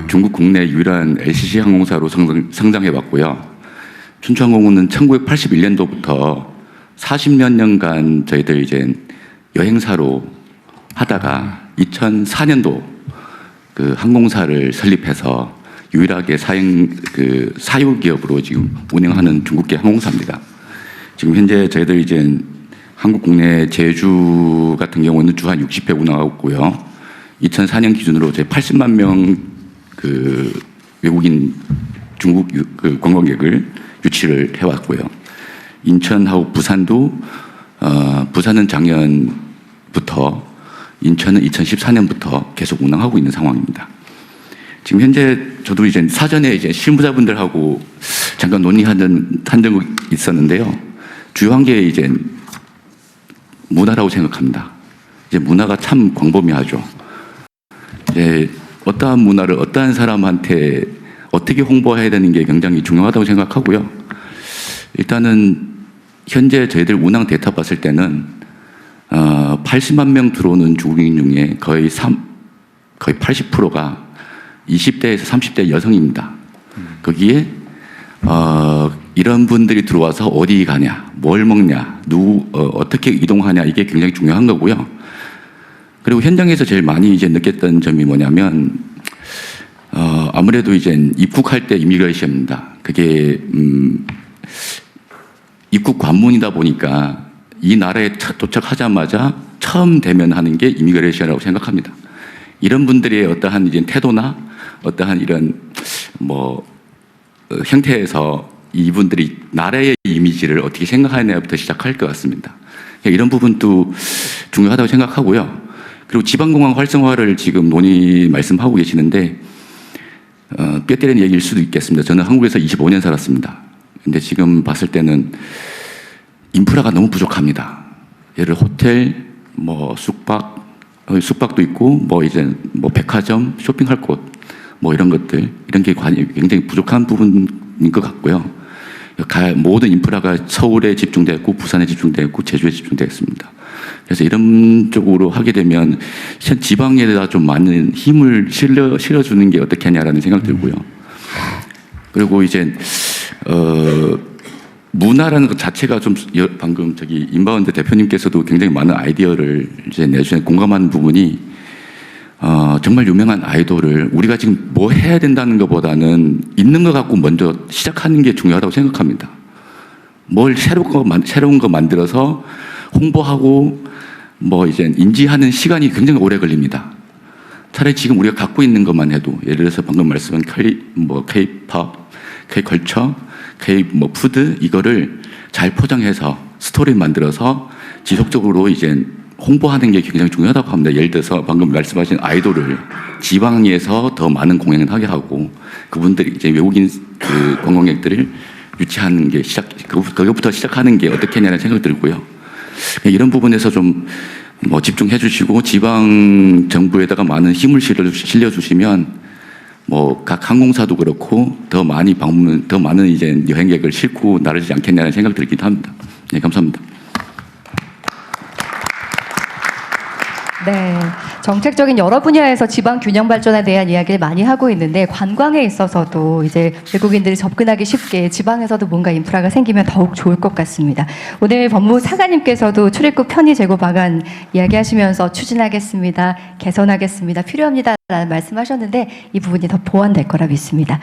중국 국내 유일한 LCC 항공사로 성장해 왔고요. 춘추항공은 1981년도부터 40몇 년간 저희들 이제 여행사로 하다가 2004년도 그 항공사를 설립해서 유일하게 사유 기업으로 지금 운영하는 중국계 항공사입니다. 지금 현재 저희들 이제 한국 국내 제주 같은 경우는 주 한 60회 운항하고 있고요. 2004년 기준으로 제 80만 명 그 외국인 중국 그 관광객을 유치를 해왔고요. 인천하고 부산도 부산은 작년부터 인천은 2014년부터 계속 운항하고 있는 상황입니다. 지금 현재 저도 이제 사전에 이제 실무자분들하고 잠깐 논의한 적이 있었는데요. 주요한 게 이제 문화라고 생각합니다. 이제 문화가 참 광범위하죠. 이제 어떠한 문화를 어떠한 사람한테 어떻게 홍보해야 되는 게 굉장히 중요하다고 생각하고요. 일단은 현재 저희들 운항 데이터 봤을 때는 80만 명 들어오는 중국인 중에 거의 80%가 20대에서 30대 여성입니다. 거기에 이런 분들이 들어와서 어디 가냐, 뭘 먹냐, 어떻게 이동하냐 이게 굉장히 중요한 거고요. 그리고 현장에서 제일 많이 이제 느꼈던 점이 뭐냐면 아무래도 이제 입국할 때 이미그레이션입니다. 그게 입국 관문이다 보니까 이 나라에 도착하자마자 처음 대면하는 게 이미그레이션이라고 생각합니다. 이런 분들의 어떠한 이제 태도나 어떠한 이런 형태에서 이분들이 나라의 이미지를 어떻게 생각하느냐부터 시작할 것 같습니다. 이런 부분도 중요하다고 생각하고요. 그리고 지방공항 활성화를 지금 말씀하고 계시는데 뼈 때리는 얘기일 수도 있겠습니다. 저는 한국에서 25년 살았습니다. 근데 지금 봤을 때는 인프라가 너무 부족합니다. 예를 호텔, 숙박도 있고, 백화점, 쇼핑할 곳, 이런 것들, 이런 게 굉장히 부족한 부분인 것 같고요. 모든 인프라가 서울에 집중되어 있고, 부산에 집중되어 있고, 제주에 집중되어 있습니다. 그래서 이런 쪽으로 하게 되면 지방에다 좀 많은 힘을 실어주는 게 어떻게 하냐라는 생각 들고요. 그리고 이제 문화라는 것 자체가 좀 방금 인바운드 대표님께서도 굉장히 많은 아이디어를 이제 내주신 공감하는 부분이 정말 유명한 아이돌을 우리가 지금 뭐 해야 된다는 것보다는 있는 것 갖고 먼저 시작하는 게 중요하다고 생각합니다. 뭘 새로운 거 만들어서 홍보하고 이제 인지하는 시간이 굉장히 오래 걸립니다. 차라리 지금 우리가 갖고 있는 것만 해도 예를 들어서 방금 말씀한 K-팝, K-컬처, 푸드 이거를 잘 포장해서 스토리 만들어서 지속적으로 이제 홍보하는 게 굉장히 중요하다고 합니다. 예를 들어서 방금 말씀하신 아이돌을 지방에서 더 많은 공연을 하게 하고 그분들이 이제 외국인 관광객들을 유치하는 게 그것부터 시작하는 게 어떻겠냐는 생각이 들고요. 이런 부분에서 좀 집중해 주시고 지방 정부에다가 많은 힘을 실려주시면 뭐 각 항공사도 그렇고 더 많은 이제 여행객을 싣고 나르지 않겠냐는 생각 들기도 합니다. 네, 감사합니다. 네, 정책적인 여러 분야에서 지방 균형 발전에 대한 이야기를 많이 하고 있는데 관광에 있어서도 이제 외국인들이 접근하기 쉽게 지방에서도 뭔가 인프라가 생기면 더욱 좋을 것 같습니다. 오늘 법무사관님께서도 출입국 편의 제고 방안 이야기하시면서 추진하겠습니다, 개선하겠습니다, 필요합니다라는 말씀하셨는데 이 부분이 더 보완될 거라 믿습니다.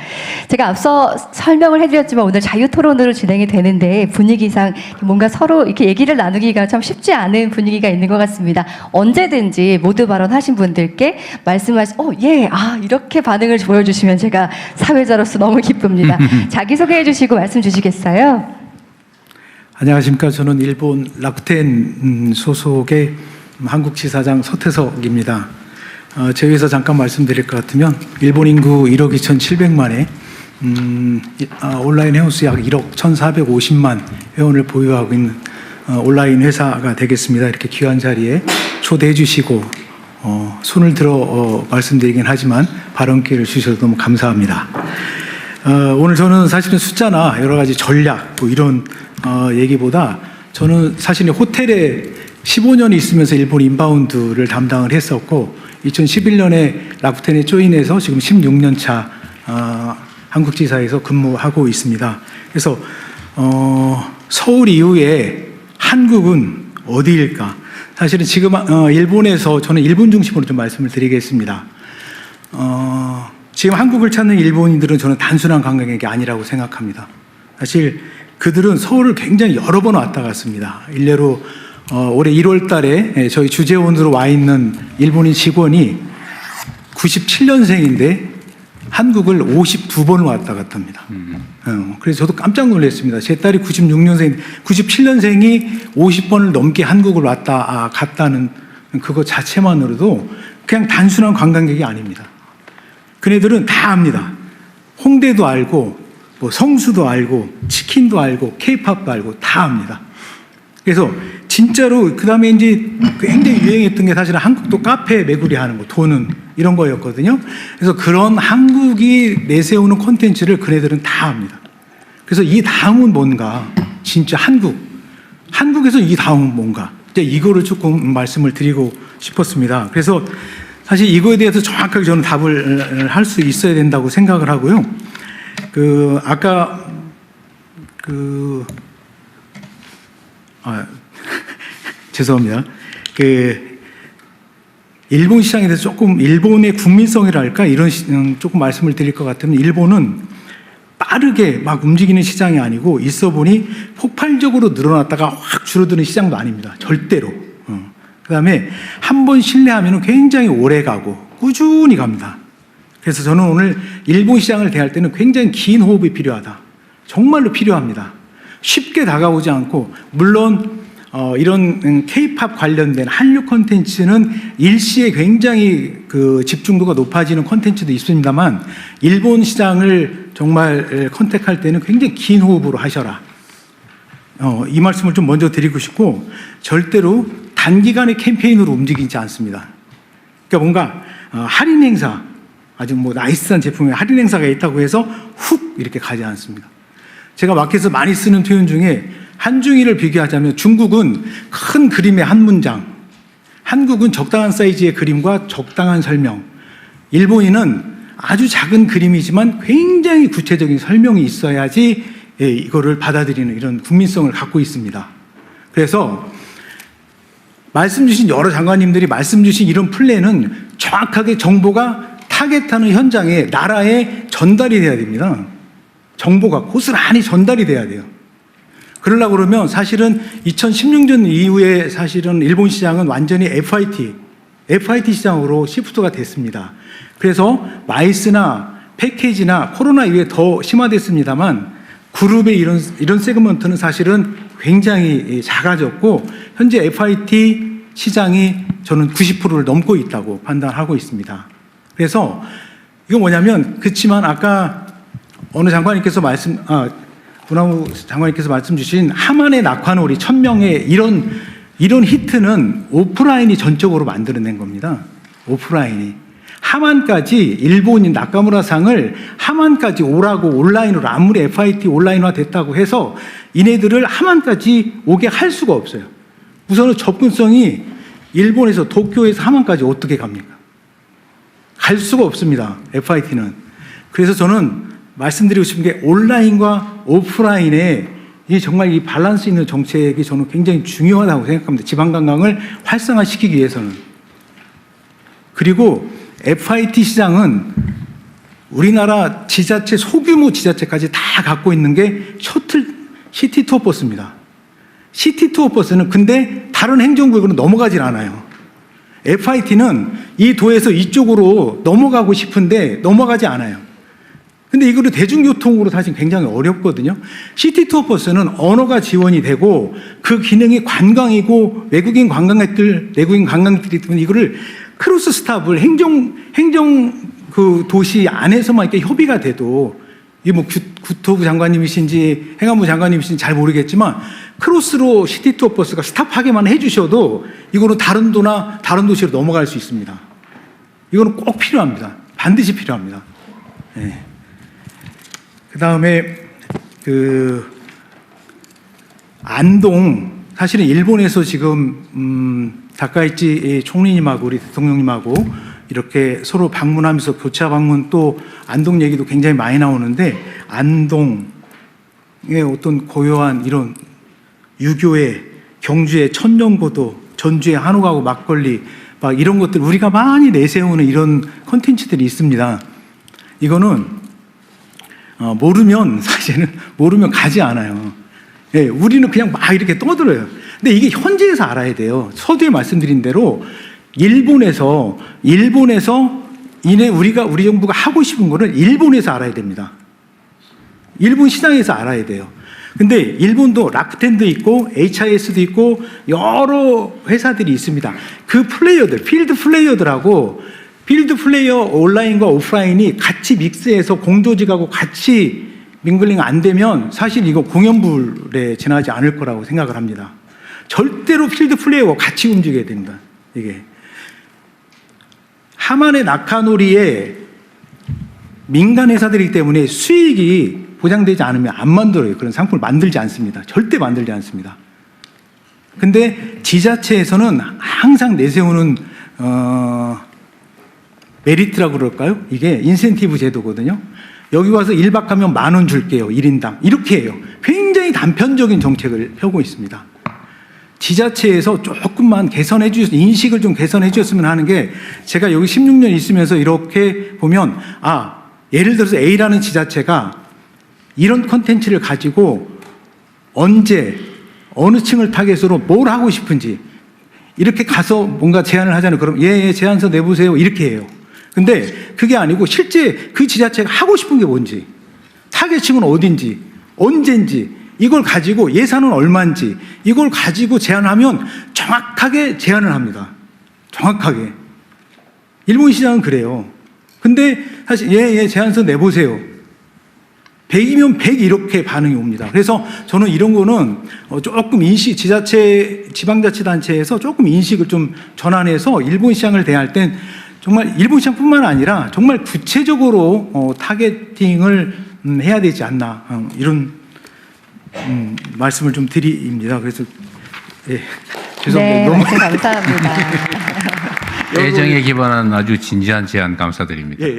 제가 앞서 설명을 해드렸지만 오늘 자유토론으로 진행이 되는데 분위기상 뭔가 서로 이렇게 얘기를 나누기가 참 쉽지 않은 분위기가 있는 것 같습니다. 언제든지 모두 발언하신 분들께 이렇게 반응을 보여주시면 제가 사회자로서 너무 기쁩니다. 자기소개해 주시고 말씀 주시겠어요? 안녕하십니까. 저는 일본 라쿠텐 소속의 한국지사장 서태석입니다. 제위에서 잠깐 말씀드릴 것 같으면 일본 인구 1억 2,700만에 온라인 회원수 약 1억 1,450만 회원을 보유하고 있는 온라인 회사가 되겠습니다. 이렇게 귀한 자리에 초대해 주시고 손을 들어 말씀드리긴 하지만 발언 기회를 주셔서 너무 감사합니다. 오늘 저는 사실은 숫자나 여러 가지 전략 뭐 이런 얘기보다 저는 사실 호텔에 15년이 있으면서 일본 인바운드를 담당을 했었고 2011년에 라쿠텐에 조인해서 지금 16년 차 한국지사에서 근무하고 있습니다. 그래서 서울 이후에 한국은 어디일까? 사실은 지금 일본에서 저는 일본 중심으로 좀 말씀을 드리겠습니다. 지금 한국을 찾는 일본인들은 저는 단순한 관광객이 아니라고 생각합니다. 사실 그들은 서울을 굉장히 여러 번 왔다 갔습니다. 일례로 올해 1월 달에 저희 주재원으로 와 있는 일본인 직원이 97년생인데 한국을 52번 왔다 갔다 합니다. 그래서 저도 깜짝 놀랐습니다. 제 딸이 97년생이 50번을 넘게 한국을 왔다 갔다는 그거 자체만으로도 그냥 단순한 관광객이 아닙니다. 그네들은 다 압니다. 홍대도 알고 뭐 성수도 알고 치킨도 알고 케이팝도 알고 다 압니다. 그래서 진짜로 그 다음에 이제 굉장히 유행했던 게 사실은 한국도 카페 매구리 하는 거 도는 이런 거였거든요. 그래서 그런 한국이 내세우는 콘텐츠를 그네들은 다 합니다. 그래서 이 다음은 뭔가 진짜 한국에서 이 다음은 뭔가 이거를 조금 말씀을 드리고 싶었습니다. 그래서 사실 이거에 대해서 정확하게 저는 답을 할 수 있어야 된다고 생각을 하고요. 아까 죄송합니다. 일본 시장에 대해서 조금 일본의 국민성이랄까 이런 조금 말씀을 드릴 것 같으면 일본은 빠르게 막 움직이는 시장이 아니고 있어 보니 폭발적으로 늘어났다가 확 줄어드는 시장도 아닙니다. 절대로. 그다음에 한 번 신뢰하면 굉장히 오래 가고 꾸준히 갑니다. 그래서 저는 오늘 일본 시장을 대할 때는 굉장히 긴 호흡이 필요하다. 정말로 필요합니다. 쉽게 다가오지 않고 물론 이런 K-팝 관련된 한류 콘텐츠는 일시에 굉장히 집중도가 높아지는 콘텐츠도 있습니다만 일본 시장을 정말 컨택할 때는 굉장히 긴 호흡으로 하셔라. 이 말씀을 좀 먼저 드리고 싶고 절대로 단기간의 캠페인으로 움직이지 않습니다. 그러니까 뭔가 할인 행사, 아주 뭐 나이스한 제품에 할인 행사가 있다고 해서 훅 이렇게 가지 않습니다. 제가 마켓에서 많이 쓰는 표현 중에 한중일을 비교하자면 중국은 큰 그림의 한 문장, 한국은 적당한 사이즈의 그림과 적당한 설명, 일본인은 아주 작은 그림이지만 굉장히 구체적인 설명이 있어야지 이거를 받아들이는 이런 국민성을 갖고 있습니다. 그래서 말씀 주신 여러 장관님들이 말씀 주신 이런 플랜은 정확하게 정보가 타겟하는 현장에 나라에 전달이 돼야 됩니다. 정보가 고스란히 전달이 돼야 돼요. 그러려고 그러면 사실은 2016년 이후에 사실은 일본 시장은 완전히 FIT 시장으로 시프트가 됐습니다. 그래서 마이스나 패키지나 코로나 이후에 더 심화됐습니다만 그룹의 이런 세그먼트는 사실은 굉장히 작아졌고 현재 FIT 시장이 저는 90%를 넘고 있다고 판단하고 있습니다. 그래서 이거 뭐냐면 그렇지만 아까 어느 장관님께서 문화부 장관님께서 말씀 주신 하만의 낙화놀이 1000명의 이런 히트는 오프라인이 전적으로 만들어낸 겁니다. 오프라인이. 하만까지 일본인 나카무라상을 하만까지 오라고 온라인으로 아무리 FIT 온라인화 됐다고 해서 이네들을 하만까지 오게 할 수가 없어요. 우선은 접근성이 일본에서 도쿄에서 하만까지 어떻게 갑니까? 갈 수가 없습니다. FIT는. 그래서 저는 말씀드리고 싶은 게 온라인과 오프라인의 이 정말 이 밸런스 있는 정책이 저는 굉장히 중요하다고 생각합니다. 지방관광을 활성화시키기 위해서는. 그리고 FIT 시장은 우리나라 지자체, 소규모 지자체까지 다 갖고 있는 게 셔틀 시티 투어 버스입니다. 시티 투어 버스는 근데 다른 행정구역으로 넘어가질 않아요. FIT는 이 도에서 이쪽으로 넘어가고 싶은데 넘어가지 않아요. 근데 이거를 대중교통으로 사실 굉장히 어렵거든요. 시티 투어 버스는 언어가 지원이 되고 그 기능이 관광이고 외국인 관광객들이 때문에 이거를 크로스 스탑을 행정 그 도시 안에서만 이렇게 협의가 돼도 이 뭐 국토부 장관님이신지 행안부 장관님이신지 잘 모르겠지만 크로스로 시티 투어 버스가 스탑하게만 해주셔도 이거는 다른 도나 다른 도시로 넘어갈 수 있습니다. 이거는 꼭 필요합니다. 반드시 필요합니다. 네. 그 다음에 안동, 사실은 일본에서 지금 다카이치 총리님하고 우리 대통령님하고 이렇게 서로 방문하면서 교차 방문, 또 안동 얘기도 굉장히 많이 나오는데, 안동의 어떤 고요한 이런 유교의, 경주의 천년고도, 전주의 한옥하고 막걸리 막 이런 것들 우리가 많이 내세우는 이런 콘텐츠들이 있습니다. 이거는 모르면 사실은 모르면 가지 않아요. 예, 우리는 그냥 막 이렇게 떠들어요. 근데 이게 현지에서 알아야 돼요. 서두에 말씀드린 대로 일본에서 우리 정부가 하고 싶은 거는 일본에서 알아야 됩니다. 일본 시장에서 알아야 돼요. 근데 일본도 라쿠텐도 있고 HIS도 있고 여러 회사들이 있습니다. 그 플레이어들, 필드 플레이어 온라인과 오프라인이 같이 믹스해서 공조직하고 같이 밍글링 안 되면 사실 이거 공연불에 지나지 않을 거라고 생각을 합니다. 절대로 필드 플레이어와 같이 움직여야 됩니다. 이게 하만의 낙하놀이에 민간 회사들이기 때문에 수익이 보장되지 않으면 안 만들어요. 그런 상품을 만들지 않습니다. 절대 만들지 않습니다. 근데 지자체에서는 항상 내세우는 메리트라고 그럴까요? 이게 인센티브 제도거든요. 여기 와서 1박 하면 10,000원 줄게요. 1인당. 이렇게 해요. 굉장히 단편적인 정책을 펴고 있습니다. 지자체에서 조금만 개선해 주셨으면, 인식을 좀 개선해 주셨으면 하는 게, 제가 여기 16년 있으면서 이렇게 보면, 예를 들어서 A라는 지자체가 이런 콘텐츠를 가지고 언제, 어느 층을 타겟으로 뭘 하고 싶은지, 이렇게 가서 뭔가 제안을 하잖아요. 그럼 제안서 내보세요. 이렇게 해요. 근데 그게 아니고 실제 그 지자체가 하고 싶은 게 뭔지, 타겟층은 어딘지, 언젠지, 이걸 가지고 예산은 얼마인지, 이걸 가지고 제안하면 정확하게 제안을 합니다. 정확하게. 일본 시장은 그래요. 근데 사실 제안서 내보세요. 100이면 100 이렇게 반응이 옵니다. 그래서 저는 이런 거는 조금 지방자치단체에서 조금 인식을 좀 전환해서 일본 시장을 대할 땐 정말 일본 시장뿐만 아니라 정말 구체적으로 타겟팅을 해야 되지 않나, 이런 말씀을 좀 드립니다. 그래서 죄송합니다. 네, 너무 말씀 감사합니다. 애정에 기반한 아주 진지한 제안 감사드립니다. 예.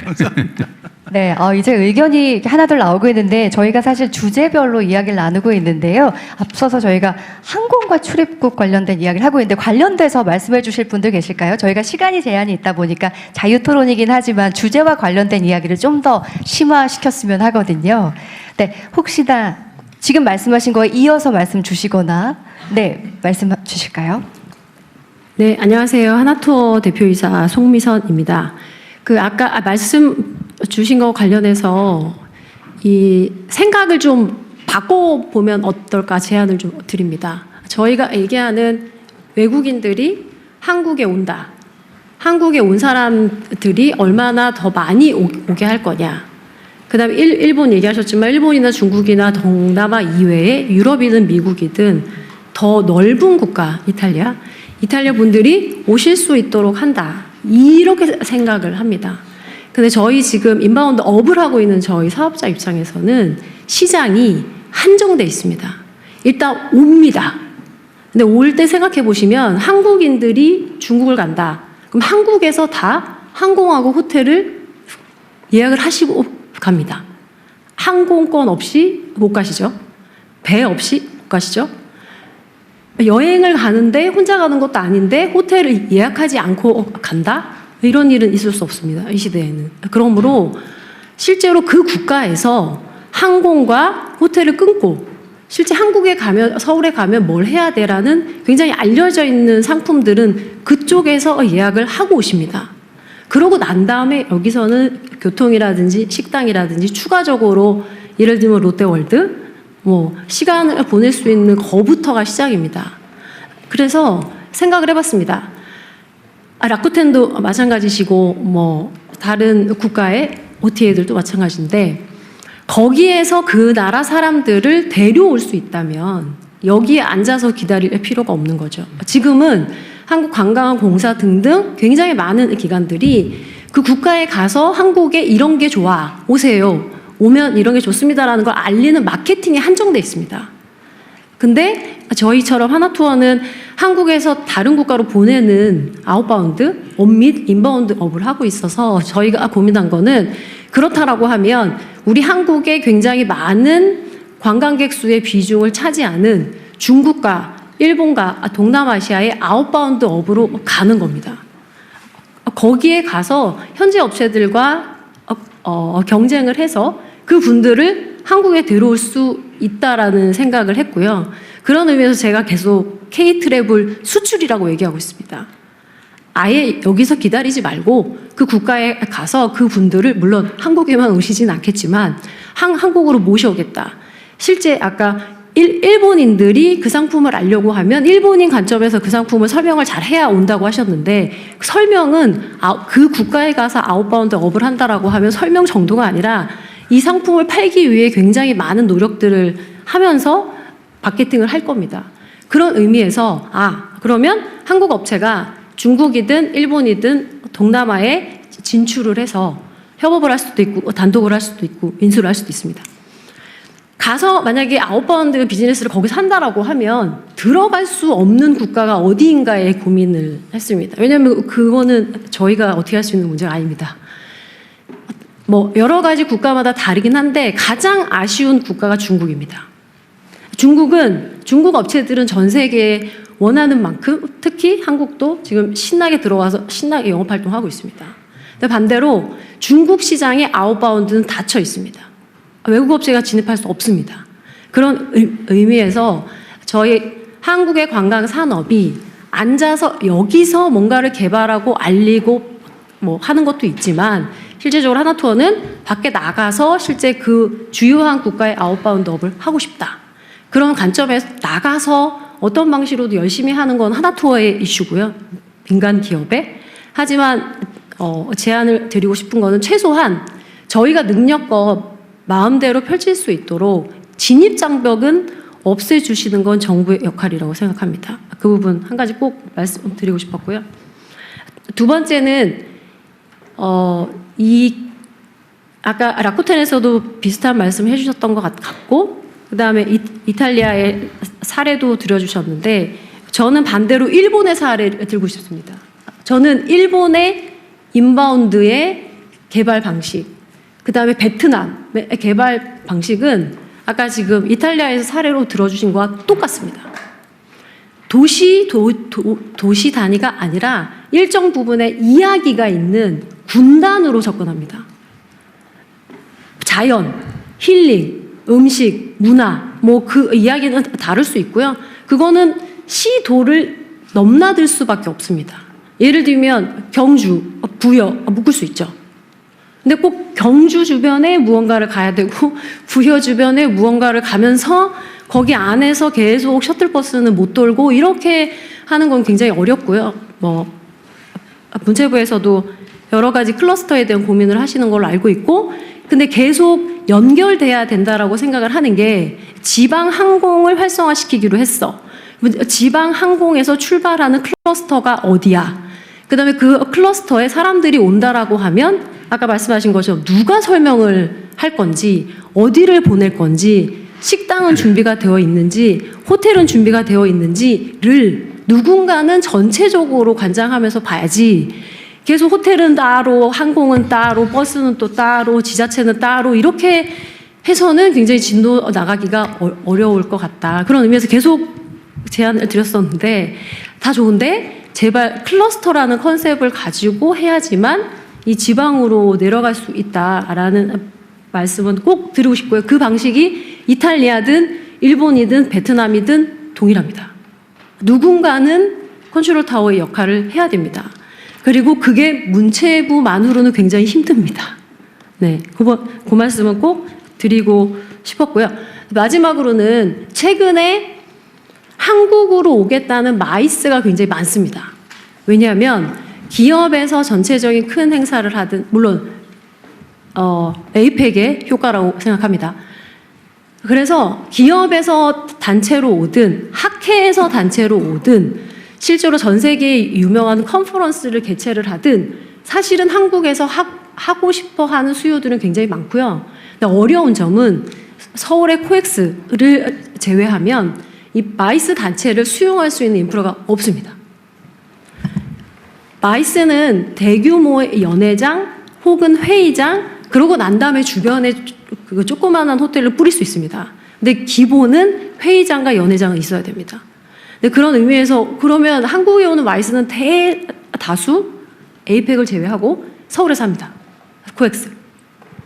감사합니다. 네, 이제 의견이 하나둘 나오고 있는데 저희가 사실 주제별로 이야기를 나누고 있는데요. 앞서서 저희가 항공과 출입국 관련된 이야기를 하고 있는데 관련돼서 말씀해 주실 분들 계실까요? 저희가 시간이 제한이 있다 보니까 자유토론이긴 하지만 주제와 관련된 이야기를 좀 더 심화시켰으면 하거든요. 네, 혹시나 지금 말씀하신 거에 이어서 말씀 주시거나, 네, 말씀 주실까요? 네, 안녕하세요. 하나투어 대표이사 송미선입니다. 아까 말씀 주신 거 관련해서 이 생각을 좀 바꿔보면 어떨까 제안을 좀 드립니다. 저희가 얘기하는 외국인들이 한국에 온다. 한국에 온 사람들이 얼마나 더 많이 오게 할 거냐. 그 다음에 일본 얘기하셨지만 일본이나 중국이나 동남아 이외에 유럽이든 미국이든 더 넓은 국가, 이탈리아, 이탈리아 분들이 오실 수 있도록 한다. 이렇게 생각을 합니다. 근데 저희 지금 인바운드 업을 하고 있는 저희 사업자 입장에서는 시장이 한정돼 있습니다. 일단 옵니다. 근데 올 때 생각해 보시면 한국인들이 중국을 간다. 그럼 한국에서 다 항공하고 호텔을 예약을 하시고 갑니다. 항공권 없이 못 가시죠. 배 없이 못 가시죠. 여행을 가는데 혼자 가는 것도 아닌데 호텔을 예약하지 않고 간다? 이런 일은 있을 수 없습니다. 이 시대에는. 그러므로 실제로 그 국가에서 항공과 호텔을 끊고 실제 한국에 가면, 서울에 가면 뭘 해야 돼라는 굉장히 알려져 있는 상품들은 그쪽에서 예약을 하고 오십니다. 그러고 난 다음에 여기서는 교통이라든지 식당이라든지 추가적으로 예를 들면 롯데월드, 시간을 보낼 수 있는 거부터가 시작입니다. 그래서 생각을 해봤습니다. 라쿠텐도 마찬가지시고, 다른 국가의 OTA들도 마찬가지인데, 거기에서 그 나라 사람들을 데려올 수 있다면 여기에 앉아서 기다릴 필요가 없는 거죠. 지금은 한국관광공사 등등 굉장히 많은 기관들이 그 국가에 가서 한국에 이런 게 좋아, 오세요. 오면 이런 게 좋습니다라는 걸 알리는 마케팅이 한정돼 있습니다. 근데 저희처럼 하나투어는 한국에서 다른 국가로 보내는 아웃바운드 업 및 인바운드 업을 하고 있어서 저희가 고민한 거는 그렇다라고 하면 우리 한국에 굉장히 많은 관광객 수의 비중을 차지하는 중국과 일본과 동남아시아의 아웃바운드 업으로 가는 겁니다. 거기에 가서 현지 업체들과 경쟁을 해서 그 분들을 한국에 들어올 수 있다라는 생각을 했고요. 그런 의미에서 제가 계속 K-트래블 수출이라고 얘기하고 있습니다. 아예 여기서 기다리지 말고 그 국가에 가서 그 분들을 물론 한국에만 오시진 않겠지만 한국으로 모셔오겠다. 실제 아까 일본인들이 그 상품을 알려고 하면 일본인 관점에서 그 상품을 설명을 잘 해야 온다고 하셨는데 설명은 그 국가에 가서 아웃바운드 업을 한다라고 하면 설명 정도가 아니라 이 상품을 팔기 위해 굉장히 많은 노력들을 하면서 마케팅을 할 겁니다. 그런 의미에서 그러면 한국 업체가 중국이든 일본이든 동남아에 진출을 해서 협업을 할 수도 있고 단독을 할 수도 있고 인수를 할 수도 있습니다. 가서 만약에 아웃바운드 비즈니스를 거기서 한다라고 하면 들어갈 수 없는 국가가 어디인가에 고민을 했습니다. 왜냐하면 그거는 저희가 어떻게 할 수 있는 문제가 아닙니다. 여러 가지 국가마다 다르긴 한데 가장 아쉬운 국가가 중국입니다. 중국 업체들은 전 세계에 원하는 만큼 특히 한국도 지금 신나게 들어와서 신나게 영업 활동하고 있습니다. 근데 반대로 중국 시장의 아웃바운드는 닫혀 있습니다. 외국 업체가 진입할 수 없습니다. 그런 의미에서 저희 한국의 관광 산업이 앉아서 여기서 뭔가를 개발하고 알리고 하는 것도 있지만 실제적으로 하나투어는 밖에 나가서 실제 그 주요한 국가의 아웃바운드 업을 하고 싶다. 그런 관점에서 나가서 어떤 방식으로도 열심히 하는 건 하나투어의 이슈고요. 민간 기업에. 하지만 제안을 드리고 싶은 거는 최소한 저희가 능력껏 마음대로 펼칠 수 있도록 진입장벽은 없애주시는 건 정부의 역할이라고 생각합니다. 그 부분 한 가지 꼭 말씀드리고 싶었고요. 두 번째는 아까 라쿠텐에서도 비슷한 말씀 해주셨던 것 같고 그 다음에 이탈리아의 사례도 들어주셨는데 저는 반대로 일본의 사례를 들고 싶습니다. 저는 일본의 인바운드의 개발 방식 그 다음에 베트남의 개발 방식은 아까 지금 이탈리아에서 사례로 들어주신 거와 똑같습니다. 도시 단위가 아니라 일정 부분에 이야기가 있는 군단으로 접근합니다. 자연, 힐링, 음식, 문화, 그 이야기는 다를 수 있고요. 그거는 시도를 넘나들 수밖에 없습니다. 예를 들면 경주, 부여 묶을 수 있죠. 근데 꼭 경주 주변에 무언가를 가야 되고 부여 주변에 무언가를 가면서 거기 안에서 계속 셔틀버스는 못 돌고 이렇게 하는 건 굉장히 어렵고요. 문체부에서도 여러 가지 클러스터에 대한 고민을 하시는 걸로 알고 있고 근데 계속 연결돼야 된다라고 생각을 하는 게 지방 항공을 활성화시키기로 했어. 지방 항공에서 출발하는 클러스터가 어디야? 그다음에 그 클러스터에 사람들이 온다라고 하면 아까 말씀하신 것처럼 누가 설명을 할 건지, 어디를 보낼 건지, 식당은 준비가 되어 있는지, 호텔은 준비가 되어 있는지를 누군가는 전체적으로 관장하면서 봐야지. 계속 호텔은 따로, 항공은 따로, 버스는 또 따로, 지자체는 따로 이렇게 해서는 굉장히 진도 나가기가 어려울 것 같다. 그런 의미에서 계속 제안을 드렸었는데 다 좋은데 제발 클러스터라는 컨셉을 가지고 해야지만 이 지방으로 내려갈 수 있다라는 말씀은 꼭 드리고 싶고요. 그 방식이 이탈리아든 일본이든 베트남이든 동일합니다. 누군가는 컨트롤 타워의 역할을 해야 됩니다. 그리고 그게 문체부만으로는 굉장히 힘듭니다. 네, 그 말씀은 꼭 드리고 싶었고요. 마지막으로는 최근에 한국으로 오겠다는 마이스가 굉장히 많습니다. 왜냐하면 기업에서 전체적인 큰 행사를 하든, 물론 에이펙의 효과라고 생각합니다. 그래서 기업에서 단체로 오든 학회에서 단체로 오든 실제로 전 세계의 유명한 컨퍼런스를 개최를 하든 사실은 한국에서 하고 싶어 하는 수요들은 굉장히 많고요. 근데 어려운 점은 서울의 코엑스를 제외하면 이 마이스 단체를 수용할 수 있는 인프라가 없습니다. 마이스는 대규모의 연회장 혹은 회의장, 그러고 난 다음에 주변에 그 조그마한 호텔을 뿌릴 수 있습니다. 근데 기본은 회의장과 연회장은 있어야 됩니다. 근데 그런 의미에서 그러면 한국에 오는 마이스는 대다수 에이펙을 제외하고 서울에서 합니다. 코엑스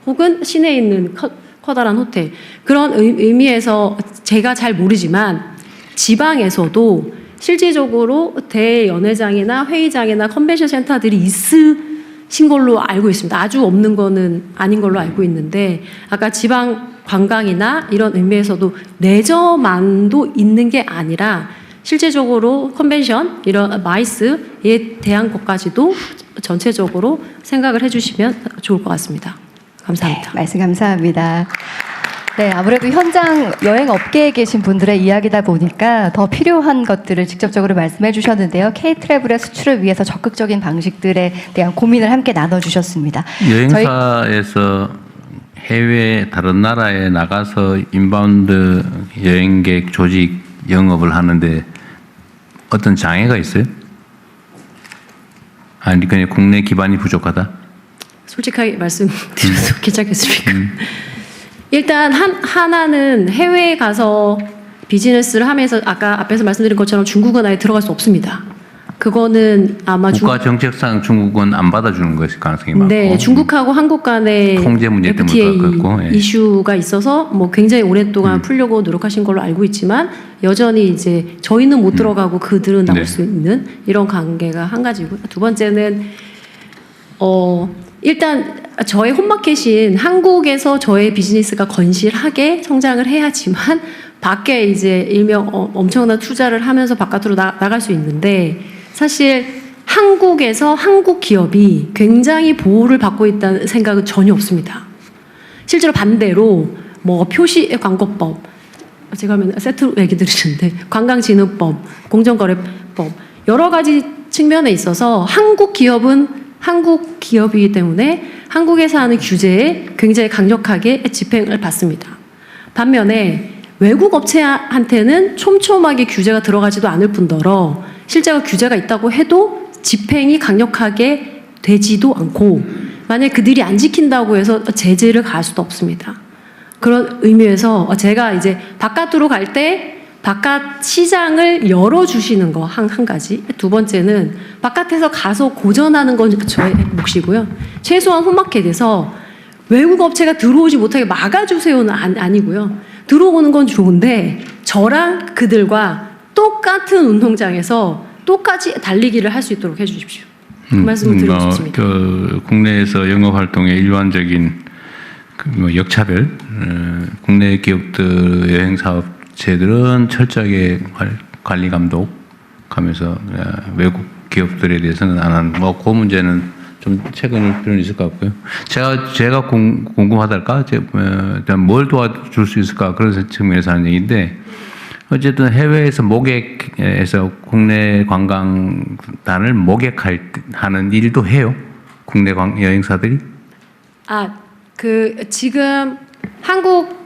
혹은 시내에 있는 커다란 호텔. 그런 의미에서 제가 잘 모르지만 지방에서도 실질적으로 대연회장이나 회의장이나 컨벤션 센터들이 있으신 걸로 알고 있습니다. 아주 없는 거는 아닌 걸로 알고 있는데 아까 지방 관광이나 이런 의미에서도 레저만도 있는 게 아니라 실제적으로 컨벤션, 이런 마이스에 대한 것까지도 전체적으로 생각을 해주시면 좋을 것 같습니다. 감사합니다. 네, 말씀 감사합니다. 네, 아무래도 현장 여행 업계에 계신 분들의 이야기다 보니까 더 필요한 것들을 직접적으로 말씀해 주셨는데요. K-트래블의 수출을 위해서 적극적인 방식들에 대한 고민을 함께 나눠주셨습니다. 여행사에서 해외 다른 나라에 나가서 인바운드 여행객 조직 영업을 하는데 어떤 장애가 있어요? 아니 그냥 국내 기반이 부족하다? 솔직하게 말씀드려서 괜찮겠습니까? 일단 하나는 해외에 가서 비즈니스를 하면서 아까 앞에서 말씀드린 것처럼 중국은 아예 들어갈 수 없습니다. 그거는 아마 국가 정책상 중국은 안 받아주는 것일 가능성이 많고. 네, 중국하고 한국 간의 통제 문제 FTA 때문에 그렇고, 예. 이슈가 있어서 뭐 굉장히 오랫동안 풀려고 노력하신 걸로 알고 있지만 여전히 이제 저희는 못 들어가고 그들은 나올 네. 수 있는 이런 관계가 한 가지고, 두 번째는 일단 저의 홈마켓인 한국에서 저의 비즈니스가 건실하게 성장을 해야지만 밖에 이제 일명 엄청난 투자를 하면서 바깥으로 나갈 수 있는데, 사실 한국에서 한국 기업이 굉장히 보호를 받고 있다는 생각은 전혀 없습니다. 실제로 반대로 뭐 표시 광고법, 제가 하면 세트로 얘기 들으시는데 관광진흥법, 공정거래법 여러 가지 측면에 있어서 한국 기업은 한국 기업이기 때문에 한국에서 하는 규제에 굉장히 강력하게 집행을 받습니다. 반면에 외국 업체한테는 촘촘하게 규제가 들어가지도 않을 뿐더러 실제로 규제가 있다고 해도 집행이 강력하게 되지도 않고, 만약 그들이 안 지킨다고 해서 제재를 가할 수도 없습니다. 그런 의미에서 제가 이제 바깥으로 갈 때 바깥 시장을 열어주시는 거 한 가지, 두 번째는 바깥에서 가서 고전하는 건 저의 몫이고요. 최소한 홈마켓에서 외국 업체가 들어오지 못하게 막아주세요는 아니고요. 들어오는 건 좋은데 저랑 그들과 똑같은 운동장에서 똑같이 달리기를 할 수 있도록 해주십시오. 그 말씀을 드리고 싶습니다. 국내에서 영업 활동의 일반적인 역차별, 국내 기업들 여행 사업체들은 철저하게 관리 감독하면서 외국 기업들에 대해서는 안 하는 그 문제는 좀 최근일 필요는 있을 것 같고요. 제가 궁금하달까? 뭘 도와줄 수 있을까? 그런 측면에서 하는 얘기인데, 어쨌든 해외에서 모객에서 국내 관광단을 모객하는 일도 해요. 국내 여행사들이. 지금 한국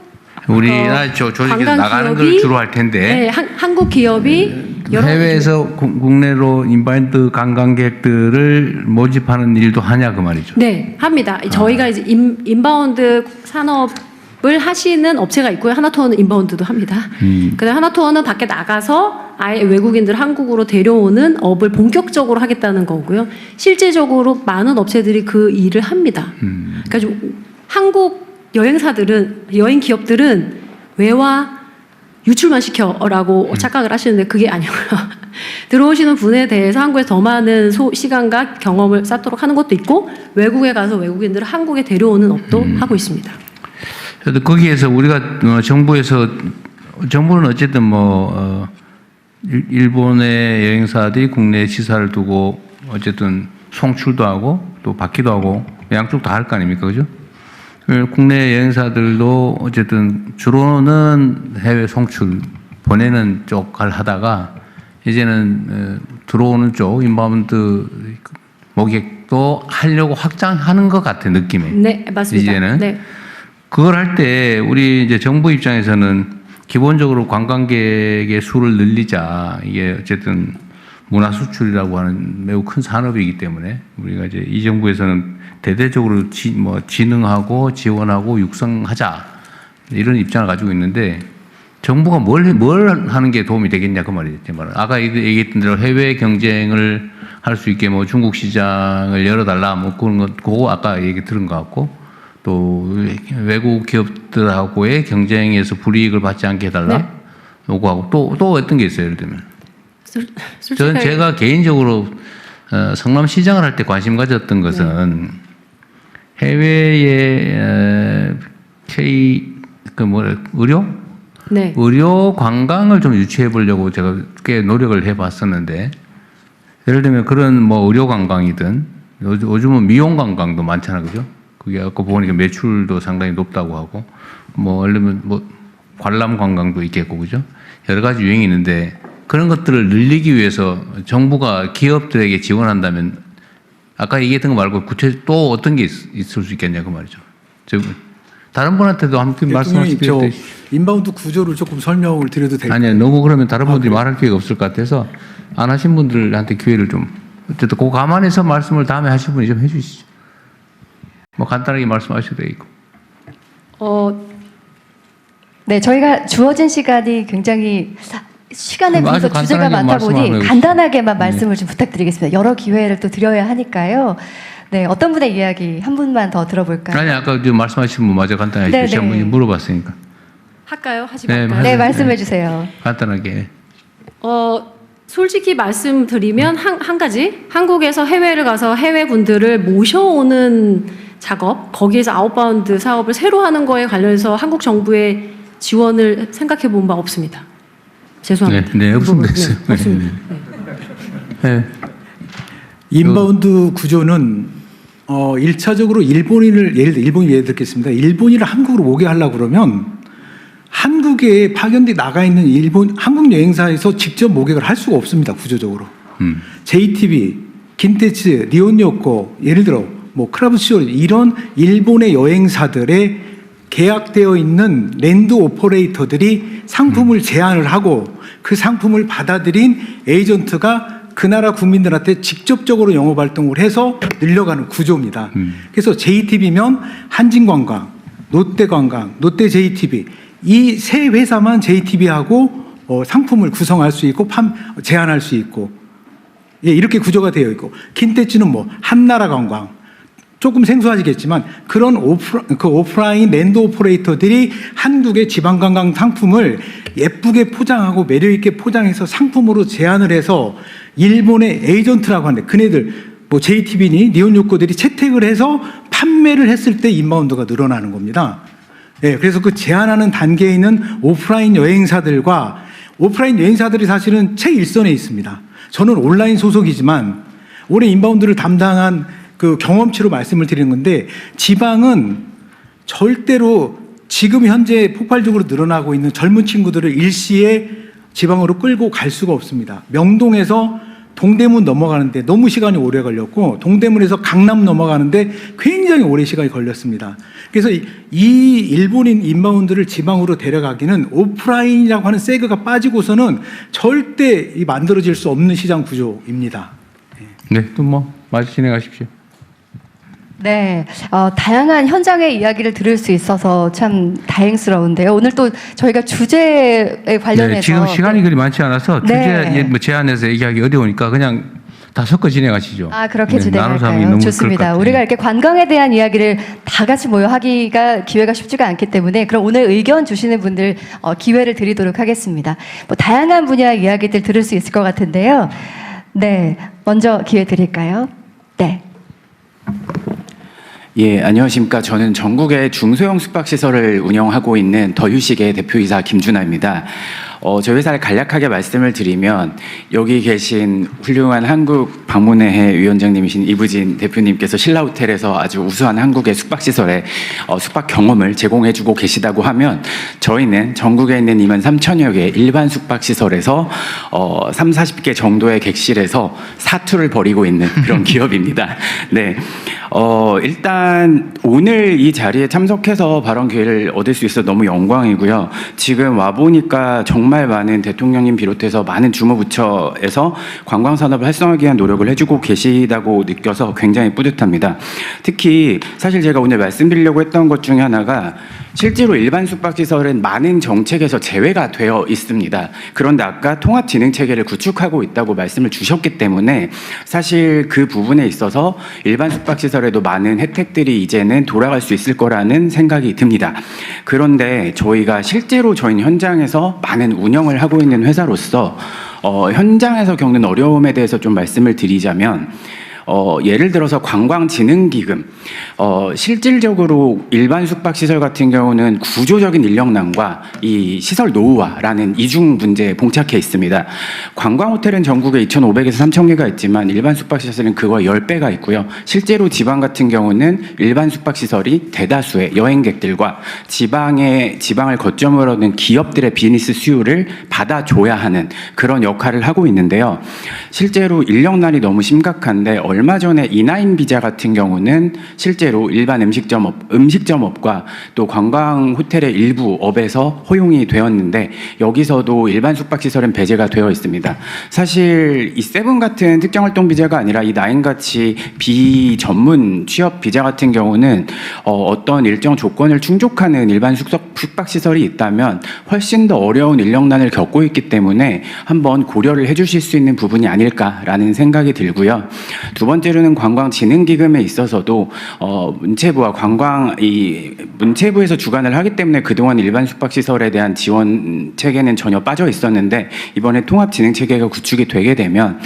우리나라 조직에서 나가는 걸 주로 할 텐데. 네, 한국 기업이 해외에서 국내로 인바운드 관광객들을 모집하는 일도 하냐 그 말이죠. 네, 합니다. 저희가 이제 인바운드 산업을 하시는 업체가 있고요. 하나투어는 인바운드도 합니다. 그다음 하나투어는 밖에 나가서 아예 외국인들 한국으로 데려오는 업을 본격적으로 하겠다는 거고요. 실제적으로 많은 업체들이 그 일을 합니다. 그러니까 좀 한국 여행사들은, 여행 기업들은 외화 유출만 시켜라고 착각을 하시는데 그게 아니고요. 들어오시는 분에 대해서 한국에 더 많은 시간과 경험을 쌓도록 하는 것도 있고, 외국에 가서 외국인들을 한국에 데려오는 업도 하고 있습니다. 그래도 거기에서 우리가 정부는 어쨌든 일본의 여행사들이 국내 시사를 두고 어쨌든 송출도 하고 또 받기도 하고 양쪽 다 할 거 아닙니까, 그죠? 국내 여행사들도 어쨌든 주로는 해외 송출 보내는 쪽을 하다가 이제는 들어오는 쪽 인바운드 모객도 하려고 확장하는 것 같아 느낌에. 네, 맞습니다. 이제는 네. 그걸 할 때 우리 이제 정부 입장에서는 기본적으로 관광객의 수를 늘리자. 이게 어쨌든 문화 수출이라고 하는 매우 큰 산업이기 때문에 우리가 이제 이 정부에서는 대대적으로 진흥하고 지원하고 육성하자 이런 입장을 가지고 있는데 정부가 뭘 하는 게 도움이 되겠냐 그 말이죠. 아까 얘기했던 대로 해외 경쟁을 할 수 있게 중국 시장을 열어달라 그런 것 그거 아까 얘기 들은 것 같고 또 외국 기업들하고의 경쟁에서 불이익을 받지 않게 해달라 네. 요구하고 또 어떤 게 있어요, 예를 들면. 저는 제가 개인적으로 성남 시장을 할 때 관심 가졌던 것은 해외의 의료? 네. 의료 관광을 좀 유치해 보려고 제가 꽤 노력을 해 봤었는데 예를 들면 그런 의료 관광이든 요즘은 미용 관광도 많잖아, 그죠? 그게 아까 보니까 매출도 상당히 높다고 하고 예를 들면 관람 관광도 있겠고, 그죠? 여러 가지 유행이 있는데 그런 것들을 늘리기 위해서 정부가 기업들에게 지원한다면 아까 얘기했던 거 말고 구체적으로 또 어떤 게 있을 수 있겠냐 그 말이죠. 다른 분한테도 함께 말씀하실 때 인바운드 구조를 조금 설명을 드려도 될까요? 아니요, 너무 그러면 다른 분들이 말할 기회가 없을 것 같아서 안 하신 분들한테 기회를 좀 어쨌든 그 감안해서 말씀을 다음에 하실 분이 좀 해주시죠. 간단하게 말씀하셔도 되겠고. 네, 저희가 주어진 시간이 굉장히 시간에 비해서 주제가 많다 보니 간단하게만 말씀을 좀 부탁드리겠습니다. 여러 기회를 또 드려야 하니까요. 네, 어떤 분의 이야기 한 분만 더 들어볼까요? 아니 아까 말씀하신 분 마저 간단하게 해주시 한 분이 물어봤으니까. 할까요? 하지 네, 말까요? 네, 말씀해 주세요. 간단하게. 솔직히 말씀드리면 한 가지 한국에서 해외를 가서 해외 분들을 모셔오는 작업, 거기에서 아웃바운드 사업을 새로 하는 거에 관련해서 한국 정부의 지원을 생각해 본 바 없습니다. 죄송합니다. 네, 없습니다. 없습니다. 네. 인바운드 구조는 1차적으로 일본인을 예를 들겠습니다. 일본인을 한국으로 오게 하려고 그러면 한국에 파견돼 나가 있는 한국 여행사에서 직접 모객을 할 수가 없습니다. 구조적으로. JTB, 긴테츠, 니혼요코 예를 들어 크라브시오 이런 일본의 여행사들의 계약되어 있는 랜드 오퍼레이터들이 상품을 제안을 하고 그 상품을 받아들인 에이전트가 그 나라 국민들한테 직접적으로 영업 활동을 해서 늘려가는 구조입니다. 그래서 JTB면 한진관광, 롯데관광, 롯데 JTB 이 세 회사만 JTB하고 상품을 구성할 수 있고 제안할 수 있고 이렇게 구조가 되어 있고 긴테츠는 한나라 관광 조금 생소하시겠지만 그런 오프라인 랜드 오퍼레이터들이 한국의 지방관광 상품을 예쁘게 포장하고 매력있게 포장해서 상품으로 제안을 해서 일본의 에이전트라고 하는데 그네들 JTB니 니혼요코들이 채택을 해서 판매를 했을 때 인바운드가 늘어나는 겁니다. 네, 그래서 그 제안하는 단계에 있는 오프라인 여행사들과 오프라인 여행사들이 사실은 최일선에 있습니다. 저는 온라인 소속이지만 올해 인바운드를 담당한 그 경험치로 말씀을 드리는 건데 지방은 절대로 지금 현재 폭발적으로 늘어나고 있는 젊은 친구들을 일시에 지방으로 끌고 갈 수가 없습니다. 명동에서 동대문 넘어가는데 너무 시간이 오래 걸렸고 동대문에서 강남 넘어가는데 굉장히 오래 시간이 걸렸습니다. 그래서 이 일본인 인바운드를 지방으로 데려가기는 오프라인이라고 하는 세그가 빠지고서는 절대 만들어질 수 없는 시장 구조입니다. 네, 또 뭐 말씀 진행하십시오. 네, 다양한 현장의 이야기를 들을 수 있어서 참 다행스러운데요. 오늘 또 저희가 주제에 관련해서 네, 지금 시간이 그리 많지 않아서 네. 주제 뭐 제안해서 얘기하기 어려우니까 그냥 다 섞어 진행하시죠. 아, 그렇게 네, 나눠서 하면 진행할까요? 너무 좋습니다. 그럴 것 같아요. 우리가 이렇게 관광에 대한 이야기를 다 같이 모여 하기가 기회가 쉽지가 않기 때문에 그럼 오늘 의견 주시는 분들 기회를 드리도록 하겠습니다. 뭐 다양한 분야 이야기들 들을 수 있을 것 같은데요. 네, 먼저 기회 드릴까요? 네. 예, 안녕하십니까. 저는 전국의 중소형 숙박시설을 운영하고 있는 더휴식의 대표이사 김준하입니다. 저희 회사를 간략하게 말씀을 드리면 여기 계신 훌륭한 한국 방문회 위원장님이신 이부진 대표님께서 신라호텔에서 아주 우수한 한국의 숙박시설에 숙박 경험을 제공해주고 계시다고 하면 저희는 전국에 있는 23,000여 개의 일반 숙박시설에서 30-40개 정도의 객실에서 사투를 벌이고 있는 그런 기업입니다. 네. 일단 오늘 이 자리에 참석해서 발언 기회를 얻을 수 있어 너무 영광이고요. 지금 와보니까 정말 많은 대통령님 비롯해서 많은 주무부처에서 관광산업을 활성화하기 위한 노력을 해주고 계시다고 느껴서 굉장히 뿌듯합니다. 특히 사실 제가 오늘 말씀드리려고 했던 것 중에 하나가 실제로 일반 숙박시설은 많은 정책에서 제외가 되어 있습니다. 그런데 아까 통합진흥체계를 구축하고 있다고 말씀을 주셨기 때문에 사실 그 부분에 있어서 일반 숙박시설에도 많은 혜택들이 이제는 돌아갈 수 있을 거라는 생각이 듭니다. 그런데 저희가 실제로 저희는 현장에서 많은 운영을 하고 있는 회사로서 현장에서 겪는 어려움에 대해서 좀 말씀을 드리자면 예를 들어서 관광진흥기금, 실질적으로 일반 숙박시설 같은 경우는 구조적인 인력난과 이 시설 노후화라는 이중 문제에 봉착해 있습니다. 관광호텔은 전국에 2,500에서 3,000개가 있지만 일반 숙박시설은 그거의 10배가 있고요. 실제로 지방 같은 경우는 일반 숙박시설이 대다수의 여행객들과 지방을 거점으로 하는 기업들의 비즈니스 수요를 받아줘야 하는 그런 역할을 하고 있는데요. 실제로 인력난이 너무 심각한데 얼마 전에 이나인 비자 같은 경우는 실제로 일반 음식점업과 또 관광 호텔의 일부 업에서 허용이 되었는데 여기서도 일반 숙박시설은 배제가 되어 있습니다. 사실 이 세븐 같은 특정활동 비자가 아니라 이 나인 같이 비전문 취업 비자 같은 경우는 어떤 일정 조건을 충족하는 일반 숙박시설이 있다면 훨씬 더 어려운 인력난을 겪고 있기 때문에 한번 고려를 해주실 수 있는 부분이 아닐까라는 생각이 들고요. 두 번째로는 관광진흥기금에 있어서도 문체부와 문체부에서 주관을 하기 때문에 그동안 일반 숙박시설에 대한 지원 체계는 전혀 빠져 있었는데 이번에 통합진흥체계가 구축이 되게 되면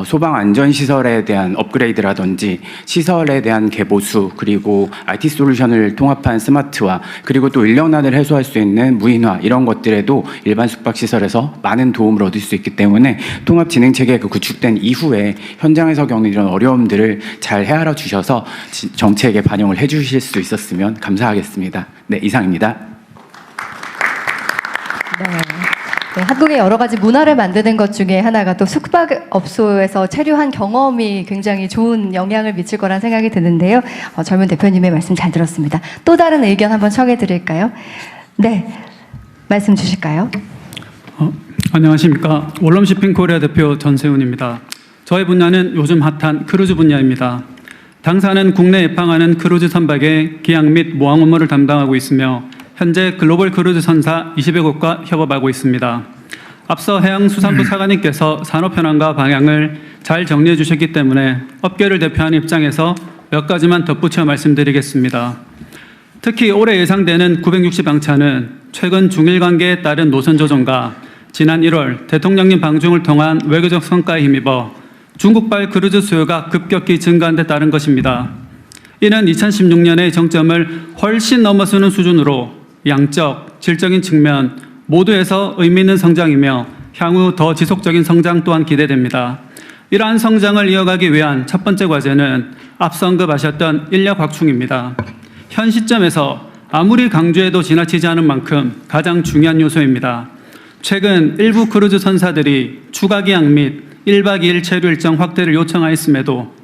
소방안전시설에 대한 업그레이드라든지 시설에 대한 개보수 그리고 IT 솔루션을 통합한 스마트화 그리고 또 인력난을 해소할 수 있는 무인화 이런 것들에도 일반 숙박시설에서 많은 도움을 얻을 수 있기 때문에 통합진흥체계가 구축된 이후에 현장에서 겪는 이런 어려움들을 잘 헤아려 주셔서 정책에 반영을 해주실 수 있었으면 감사하겠습니다. 네, 이상입니다. 네, 한국의 여러 가지 문화를 만드는 것 중에 하나가 또 숙박업소에서 체류한 경험이 굉장히 좋은 영향을 미칠 거란 생각이 드는데요. 젊은 대표님의 말씀 잘 들었습니다. 또 다른 의견 한번 청해 드릴까요? 네, 말씀 주실까요? 안녕하십니까. 월럼시핑 코리아 대표 전세훈입니다. 저의 분야는 요즘 핫한 크루즈 분야입니다. 당사는 국내 예방하는 크루즈 선박의 기양 및 모항 업무를 담당하고 있으며 현재 글로벌 크루즈 선사 20여 곳과 협업하고 있습니다. 앞서 해양수산부 사관님께서 산업 현황과 방향을 잘 정리해 주셨기 때문에 업계를 대표하는 입장에서 몇 가지만 덧붙여 말씀드리겠습니다. 특히 올해 예상되는 960방차는 최근 중일 관계에 따른 노선 조정과 지난 1월 대통령님 방중을 통한 외교적 성과에 힘입어 중국발 크루즈 수요가 급격히 증가한 데 따른 것입니다. 이는 2016년의 정점을 훨씬 넘어서는 수준으로 양적, 질적인 측면 모두에서 의미 있는 성장이며 향후 더 지속적인 성장 또한 기대됩니다. 이러한 성장을 이어가기 위한 첫 번째 과제는 앞서 언급하셨던 인력 확충입니다. 현 시점에서 아무리 강조해도 지나치지 않은 만큼 가장 중요한 요소입니다. 최근 일부 크루즈 선사들이 추가 기항 및 1박 2일 체류 일정 확대를 요청하였음에도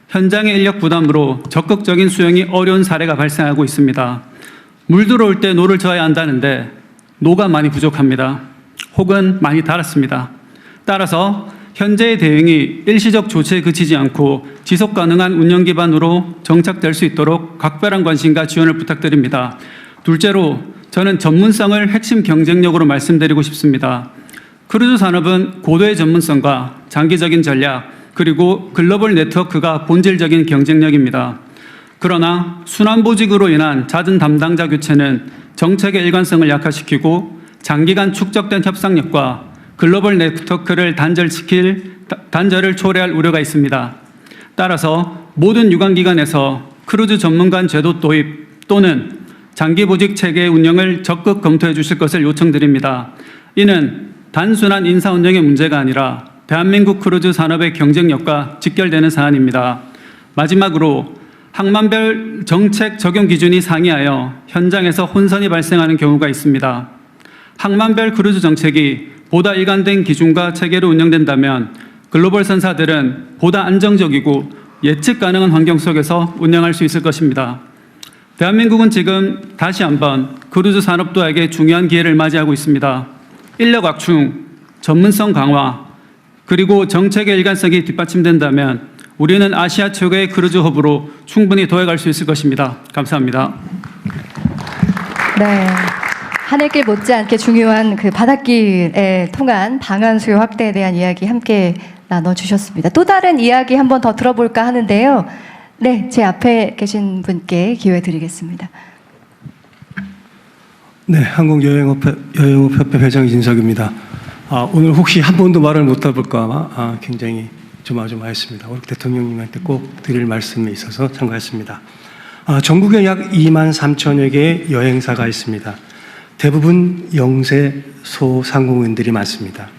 현장의 인력 부담으로 적극적인 수용이 어려운 사례가 발생하고 있습니다. 물 들어올 때 노를 저어야 한다는데 노가 많이 부족합니다. 혹은 많이 닳았습니다. 따라서 현재의 대응이 일시적 조치에 그치지 않고 지속 가능한 운영 기반으로 정착될 수 있도록 각별한 관심과 지원을 부탁드립니다. 둘째로 저는 전문성을 핵심 경쟁력으로 말씀드리고 싶습니다. 크루즈 산업은 고도의 전문성과 장기적인 전략 그리고 글로벌 네트워크가 본질적인 경쟁력입니다. 그러나 순환보직으로 인한 잦은 담당자 교체는 정책의 일관성을 약화시키고 장기간 축적된 협상력과 글로벌 네트워크를 단절을 초래할 우려가 있습니다. 따라서 모든 유관기관에서 크루즈 전문관 제도 도입 또는 장기보직 체계의 운영을 적극 검토해 주실 것을 요청드립니다. 이는 단순한 인사 운영의 문제가 아니라 대한민국 크루즈 산업의 경쟁력과 직결되는 사안입니다. 마지막으로 항만별 정책 적용 기준이 상이하여 현장에서 혼선이 발생하는 경우가 있습니다. 항만별 크루즈 정책이 보다 일관된 기준과 체계로 운영된다면 글로벌 선사들은 보다 안정적이고 예측 가능한 환경 속에서 운영할 수 있을 것입니다. 대한민국은 지금 다시 한번 크루즈 산업도에게 중요한 기회를 맞이하고 있습니다. 인력 확충, 전문성 강화, 그리고 정책의 일관성이 뒷받침된다면 우리는 아시아 최고의 크루즈 허브로 충분히 도약할 수 있을 것입니다. 감사합니다. 네. 하늘길 못지않게 중요한 그 바닷길에 통한 방한 수요 확대에 대한 이야기 함께 나눠주셨습니다. 또 다른 이야기 한번 더 들어볼까 하는데요. 네, 제 앞에 계신 분께 기회 드리겠습니다. 네, 한국여행업협회 회장 이진석입니다. 오늘 혹시 한 번도 말을 못 해볼까 굉장히 조마조마했습니다. 우리 대통령님한테 꼭 드릴 말씀에 있어서 참가했습니다. 전국에 약 2만 3천여 개의 여행사가 있습니다. 대부분 영세 소상공인들이 많습니다.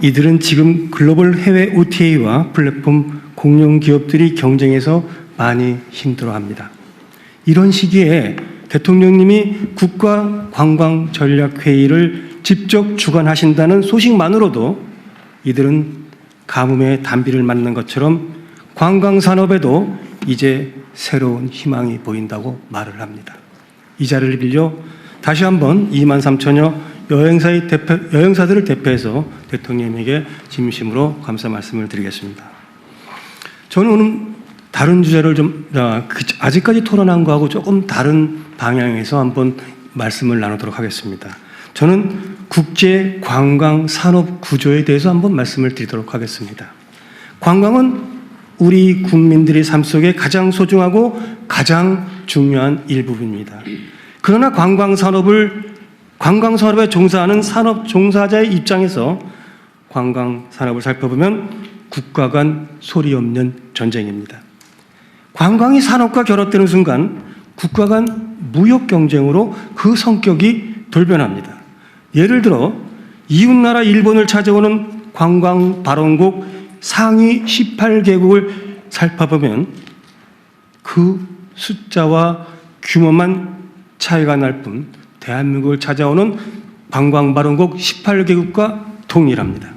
이들은 지금 글로벌 해외 OTA와 플랫폼 공룡 기업들이 경쟁해서 많이 힘들어합니다. 이런 시기에 대통령님이 국가관광전략회의를 직접 주관하신다는 소식만으로도 이들은 가뭄에 단비를 맞는 것처럼 관광산업에도 이제 새로운 희망이 보인다고 말을 합니다. 이 자리를 빌려 다시 한번 2만 3천여 여행사들을 대표해서 대통령에게 진심으로 감사 말씀을 드리겠습니다. 저는 오늘 다른 주제를 아직까지 토론한 거하고 조금 다른 방향에서 한번 말씀을 나누도록 하겠습니다. 저는 국제 관광 산업 구조에 대해서 한번 말씀을 드리도록 하겠습니다. 관광은 우리 국민들의 삶 속에 가장 소중하고 가장 중요한 일부분입니다. 그러나 관광 산업에 종사하는 산업 종사자의 입장에서 관광 산업을 살펴보면 국가 간 소리 없는 전쟁입니다. 관광이 산업과 결합되는 순간 국가 간 무역 경쟁으로 그 성격이 돌변합니다. 예를 들어 이웃나라 일본을 찾아오는 관광 발원국 상위 18개국을 살펴보면 그 숫자와 규모만 차이가 날 뿐 대한민국을 찾아오는 관광 발원국 18개국과 동일합니다.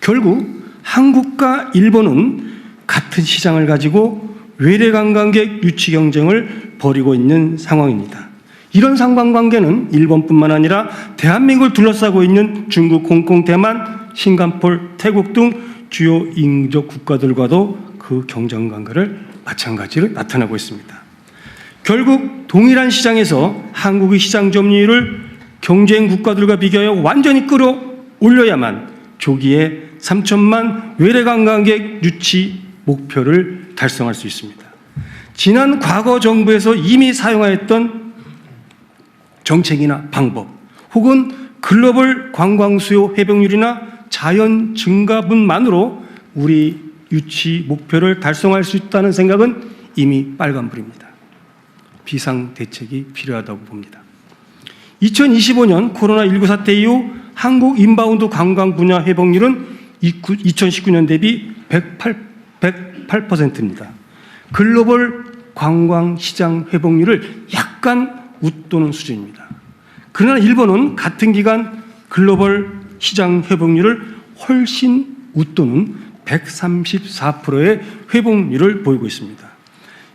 결국 한국과 일본은 같은 시장을 가지고 외래 관광객 유치 경쟁을 벌이고 있는 상황입니다. 이런 상관관계는 일본뿐만 아니라 대한민국을 둘러싸고 있는 중국, 홍콩, 대만, 싱가포르, 태국 등 주요 인접 국가들과도 그 경쟁 관계를 마찬가지로 나타나고 있습니다. 결국 동일한 시장에서 한국의 시장 점유율을 경쟁 국가들과 비교하여 완전히 끌어올려야만 조기에 3천만 외래 관광객 유치 목표를 달성할 수 있습니다. 지난 과거 정부에서 이미 사용하였던 정책이나 방법 혹은 글로벌 관광 수요 회복률이나 자연 증가분만으로 우리 유치 목표를 달성할 수 있다는 생각은 이미 빨간불입니다. 비상대책이 필요하다고 봅니다. 2025년 코로나19 사태 이후 한국 인바운드 관광 분야 회복률은 2019년 대비 108%입니다. 글로벌 관광 시장 회복률을 약간 웃도는 수준입니다. 그러나 일본은 같은 기간 글로벌 시장 회복률을 훨씬 웃도는 134%의 회복률을 보이고 있습니다.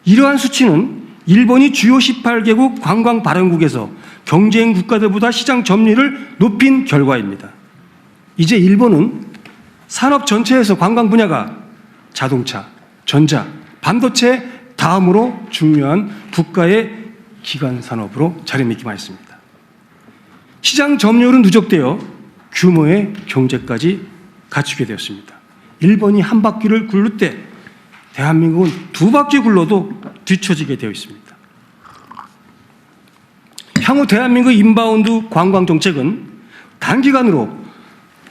이러한 수치는 일본이 주요 18개국 관광 발행국에서 경쟁 국가들보다 시장 점유율을 높인 결과입니다. 이제 일본은 산업 전체에서 관광 분야가 자동차, 전자, 반도체 다음으로 중요한 국가의 기관 산업으로 자리매김하였습니다. 시장 점유율은 누적되어 규모의 경제까지 갖추게 되었습니다. 일본이 한 바퀴를 굴릴 때 대한민국은 두 바퀴 굴러도 뒤처지게 되어 있습니다. 향후 대한민국 인바운드 관광 정책은 단기간으로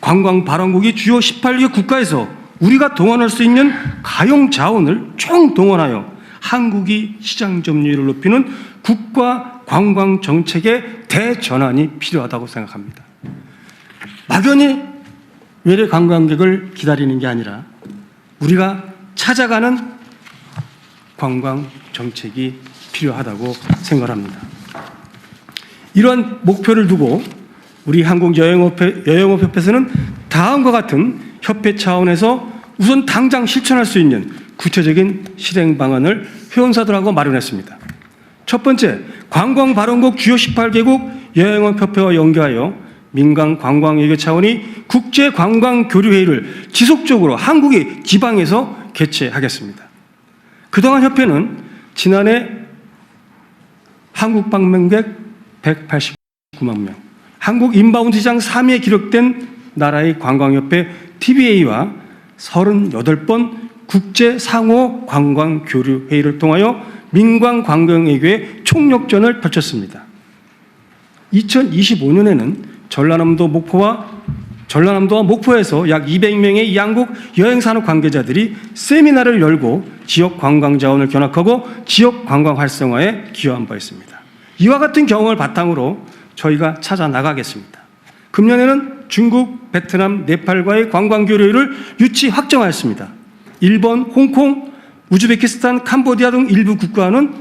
관광 발원국이 주요 18개 국가에서 우리가 동원할 수 있는 가용 자원을 총동원하여 한국이 시장 점유율을 높이는 국가 관광 정책의 대전환이 필요하다고 생각합니다. 막연히 외래 관광객을 기다리는 게 아니라 우리가 찾아가는 관광 정책이 필요하다고 생각합니다. 이러한 목표를 두고 우리 한국여행업협회에서는 다음과 같은 협회 차원에서 우선 당장 실천할 수 있는 구체적인 실행 방안을 회원사들하고 마련했습니다. 첫 번째, 관광 발원국 주요 18개국 여행업협회와 연계하여 민간 관광외교 차원이 국제 관광 교류 회의를 지속적으로 한국의 지방에서 개최하겠습니다. 그동안 협회는 지난해 한국 방문객 189만 명, 한국 인바운드 시장 3위에 기록된 나라의 관광협회 TBA와 38번 국제 상호 관광 교류 회의를 통하여 민관 관광외교의 총력전을 펼쳤습니다. 2025년에는 전라남도와 목포에서 약 200명의 양국 여행산업 관계자들이 세미나를 열고 지역 관광 자원을 견학하고 지역 관광 활성화에 기여한 바 있습니다. 이와 같은 경험을 바탕으로 저희가 찾아 나가겠습니다. 금년에는 중국, 베트남, 네팔과의 관광 교류를 유치 확정하였습니다. 일본, 홍콩, 우즈베키스탄, 캄보디아 등 일부 국가는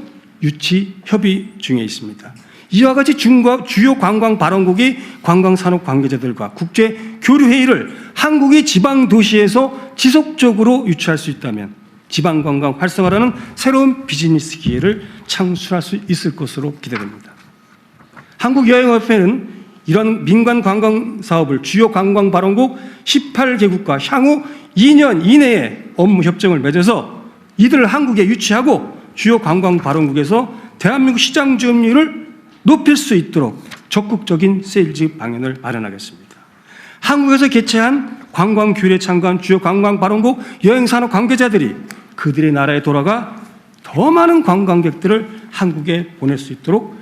유치 협의 중에 있습니다. 이와 같이 주요 관광 발원국의 관광산업 관계자들과 국제 교류 회의를 한국의 지방 도시에서 지속적으로 유치할 수 있다면 지방 관광 활성화라는 새로운 비즈니스 기회를 창출할 수 있을 것으로 기대됩니다. 한국여행협회는 이런 민간 관광 사업을 주요 관광 발원국 18개국과 향후 2년 이내에 업무 협정을 맺어서 이들을 한국에 유치하고 주요 관광 발원국에서 대한민국 시장 점유율을 높일 수 있도록 적극적인 세일즈 방향을 마련하겠습니다. 한국에서 개최한 관광 규례에 참가한 주요 관광 발원국 여행산업 관계자들이 그들의 나라에 돌아가 더 많은 관광객들을 한국에 보낼 수 있도록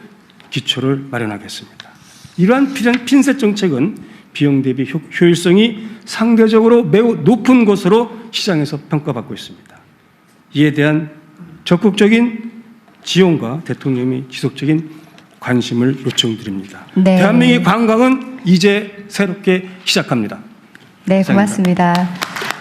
기초를 마련하겠습니다. 이러한 핀셋 정책은 비용 대비 효율성이 상대적으로 매우 높은 것으로 시장에서 평가받고 있습니다. 이에 대한 적극적인 지원과 대통령의 지속적인 관심을 요청드립니다. 네. 대한민국의 관광은 이제 새롭게 시작합니다. 네, 고맙습니다.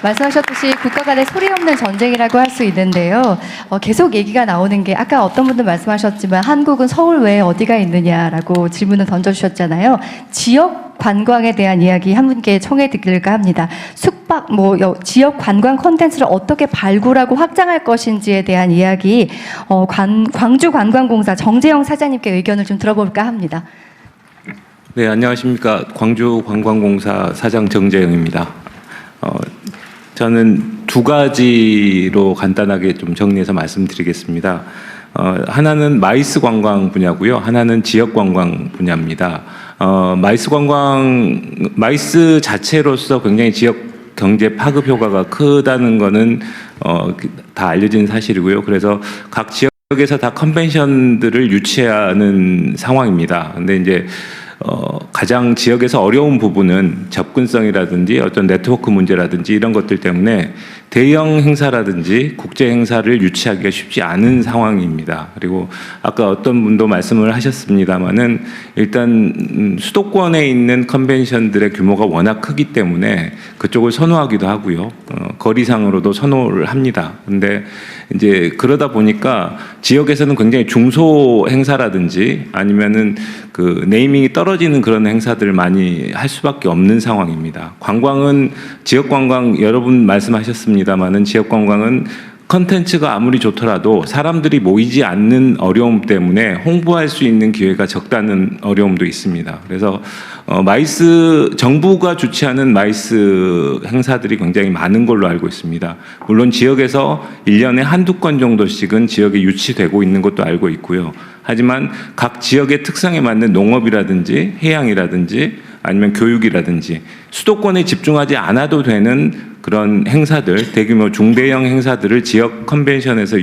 말씀하셨듯이 국가 간의 소리 없는 전쟁이라고 할 수 있는데요. 계속 얘기가 나오는 게 아까 어떤 분들 말씀하셨지만 한국은 서울 외에 어디가 있느냐라고 질문을 던져주셨잖아요. 지역 관광에 대한 이야기 한 분께 청해 드릴까 합니다. 숙박, 지역 관광 콘텐츠를 어떻게 발굴하고 확장할 것인지에 대한 이야기 광주관광공사 정재영 사장님께 의견을 좀 들어볼까 합니다. 네, 안녕하십니까. 광주관광공사 사장 정재영입니다. 저는 두 가지로 간단하게 좀 정리해서 말씀드리겠습니다. 하나는 마이스 관광 분야고요. 하나는 지역 관광 분야입니다. 마이스 자체로서 굉장히 지역 경제 파급 효과가 크다는 거는 다 알려진 사실이고요. 그래서 각 지역에서 다 컨벤션들을 유치하는 상황입니다. 근데 이제 가장 지역에서 어려운 부분은 접근성이라든지 어떤 네트워크 문제라든지 이런 것들 때문에 대형 행사라든지 국제 행사를 유치하기가 쉽지 않은 상황입니다. 그리고 아까 어떤 분도 말씀을 하셨습니다마는 일단 수도권에 있는 컨벤션들의 규모가 워낙 크기 때문에 그쪽을 선호하기도 하고요. 거리상으로도 선호를 합니다. 근데 이제 그러다 보니까 지역에서는 굉장히 중소 행사라든지 아니면은 그 네이밍이 떨어진 떨어지는 그런 행사들을 많이 할 수밖에 없는 상황입니다. 관광은 지역 관광 여러분 말씀하셨습니다마는 지역 관광은 컨텐츠가 아무리 좋더라도 사람들이 모이지 않는 어려움 때문에 홍보할 수 있는 기회가 적다는 어려움도 있습니다. 그래서 마이스 정부가 주최하는 마이스 행사들이 굉장히 많은 걸로 알고 있습니다. 물론 지역에서 1년에 한두 건 정도씩은 지역에 유치되고 있는 것도 알고 있고요. 하지만 각 지역의 특성에 맞는 농업이라든지 해양이라든지 아니면 교육이라든지 수도권에 집중하지 않아도 되는 그런 행사들, 대규모 중대형 행사들을 지역 컨벤션에서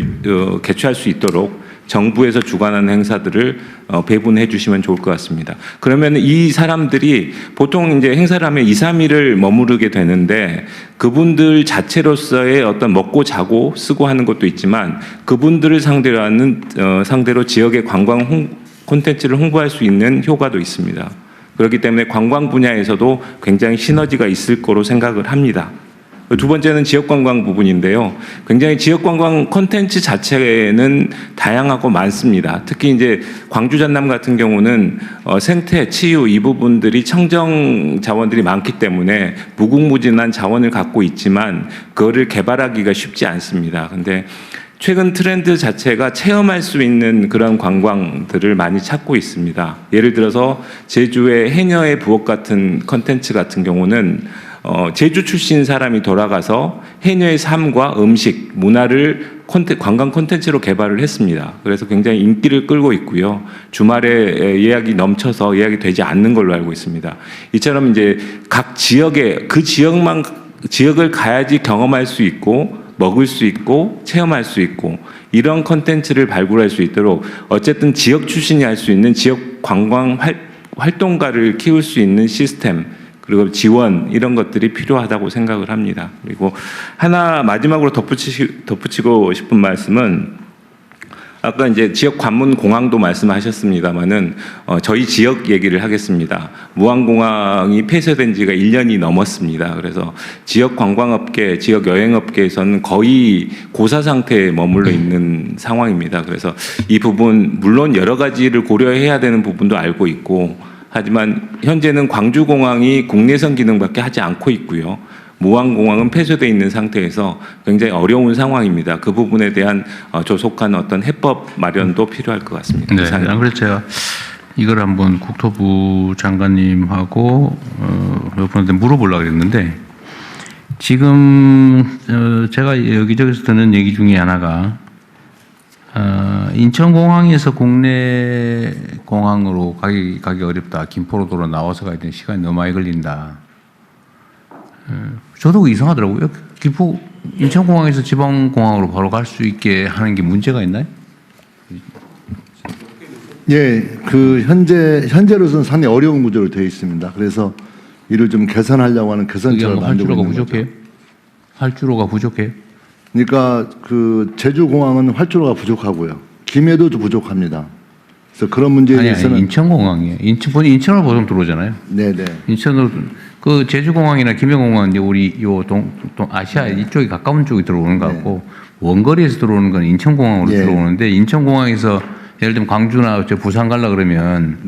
개최할 수 있도록 정부에서 주관하는 행사들을 배분해 주시면 좋을 것 같습니다. 그러면 이 사람들이 보통 이제 행사를 하면 2, 3일을 머무르게 되는데 그분들 자체로서의 어떤 먹고 자고 쓰고 하는 것도 있지만 그분들을 상대로 하는 상대로 지역의 관광 콘텐츠를 홍보할 수 있는 효과도 있습니다. 그렇기 때문에 관광 분야에서도 굉장히 시너지가 있을 거로 생각을 합니다. 두 번째는 지역관광 부분인데요. 굉장히 지역관광 콘텐츠 자체는 다양하고 많습니다. 특히 이제 광주 전남 같은 경우는 생태, 치유 이 부분들이 청정 자원들이 많기 때문에 무궁무진한 자원을 갖고 있지만 그거를 개발하기가 쉽지 않습니다. 근데 최근 트렌드 자체가 체험할 수 있는 그런 관광들을 많이 찾고 있습니다. 예를 들어서 제주의 해녀의 부엌 같은 콘텐츠 같은 경우는 제주 출신 사람이 돌아가서 해녀의 삶과 음식, 문화를 관광 콘텐츠로 개발을 했습니다. 그래서 굉장히 인기를 끌고 있고요. 주말에 예약이 넘쳐서 예약이 되지 않는 걸로 알고 있습니다. 이처럼 이제 각 지역에 그 지역을 가야지 경험할 수 있고 먹을 수 있고 체험할 수 있고 이런 콘텐츠를 발굴할 수 있도록 어쨌든 지역 출신이 할 수 있는 지역 관광 활동가를 키울 수 있는 시스템 그리고 지원 이런 것들이 필요하다고 생각을 합니다. 그리고 하나 마지막으로 덧붙이고 싶은 말씀은 아까 이제 지역 관문 공항도 말씀하셨습니다마는 저희 지역 얘기를 하겠습니다. 무안공항이 폐쇄된 지가 1년이 넘었습니다. 그래서 지역 관광업계, 지역 여행업계에서는 거의 고사 상태에 머물러 있는 상황입니다. 그래서 이 부분 물론 여러 가지를 고려해야 되는 부분도 알고 있고 하지만 현재는 광주공항이 국내선 기능밖에 하지 않고 있고요. 무안공항은 폐쇄되어 있는 상태에서 굉장히 어려운 상황입니다. 그 부분에 대한 조속한 어떤 해법 마련도 필요할 것 같습니다. 네, 안 그래서 제가 이걸 한번 국토부 장관님하고 몇 분한테 물어보려고 했는데 지금 제가 여기저기서 듣는 얘기 중에 하나가 인천공항에서 국내 공항으로 가기 어렵다. 김포로 돌아 나와서 가야 되는 시간이 너무 많이 걸린다. 저도 이상하더라고요. 인천공항에서 지방공항으로 바로 갈 수 있게 하는 게 문제가 있나요? 예, 현재로서는 상당히 어려운 구조로 되어 있습니다. 그래서 이를 좀 개선하려고 하는 개선책을 만들고 있는 거죠. 활주로가 부족해요? 그러니까 제주공항은 활주로가 부족하고요. 김해도 부족합니다. 그래서 그런 문제에 대해서는 인천공항이에요. 인천으로 보통 들어오잖아요. 네네. 인천으로 제주공항이나 김해공항은 이제 우리 아시아 이쪽이 가까운 쪽이 들어오는 것 같고 원거리에서 들어오는 건 인천공항으로 들어오는데 인천공항에서 예를 들면 광주나 부산 가려 그러면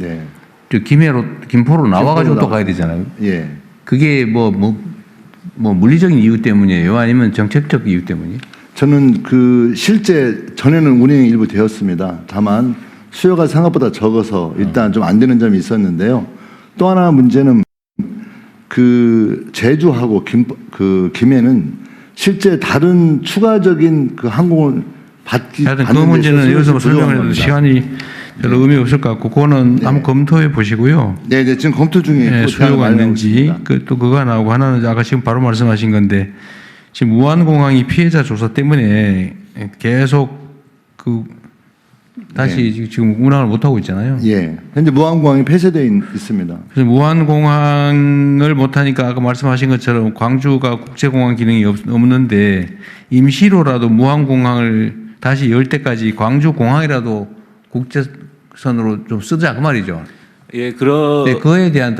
김포로 나와가지고 또 가야 되잖아요. 예. 그게 뭐 물리적인 이유 때문이에요? 아니면 정책적 이유 때문이에요? 저는 실제 전에는 운행이 일부 되었습니다. 다만 수요가 생각보다 적어서 일단 좀 안 되는 점이 있었는데요. 또 하나 문제는 제주하고 김해는 실제 다른 추가적인 항공을 받는 그 문제는 여기서 설명을 해도 시간이 별로 의미 없을 것 같고 그거는 한번 검토해 보시고요. 네, 지금 검토 중에 수요가 있는지 또 그거 나오고 하나는 아까 지금 바로 말씀하신 건데 지금 무안공항이 피해자 조사 때문에 계속 다시 지금 운항을 못 하고 있잖아요. 예, 현재 무안공항이 폐쇄되어 있습니다. 그래서 무안공항을 못 하니까 아까 말씀하신 것처럼 광주가 국제공항 기능이 없는데 임시로라도 무안공항을 다시 열 때까지 광주공항이라도 국제선으로 좀 쓰자 그 말이죠. 예, 그거에 대한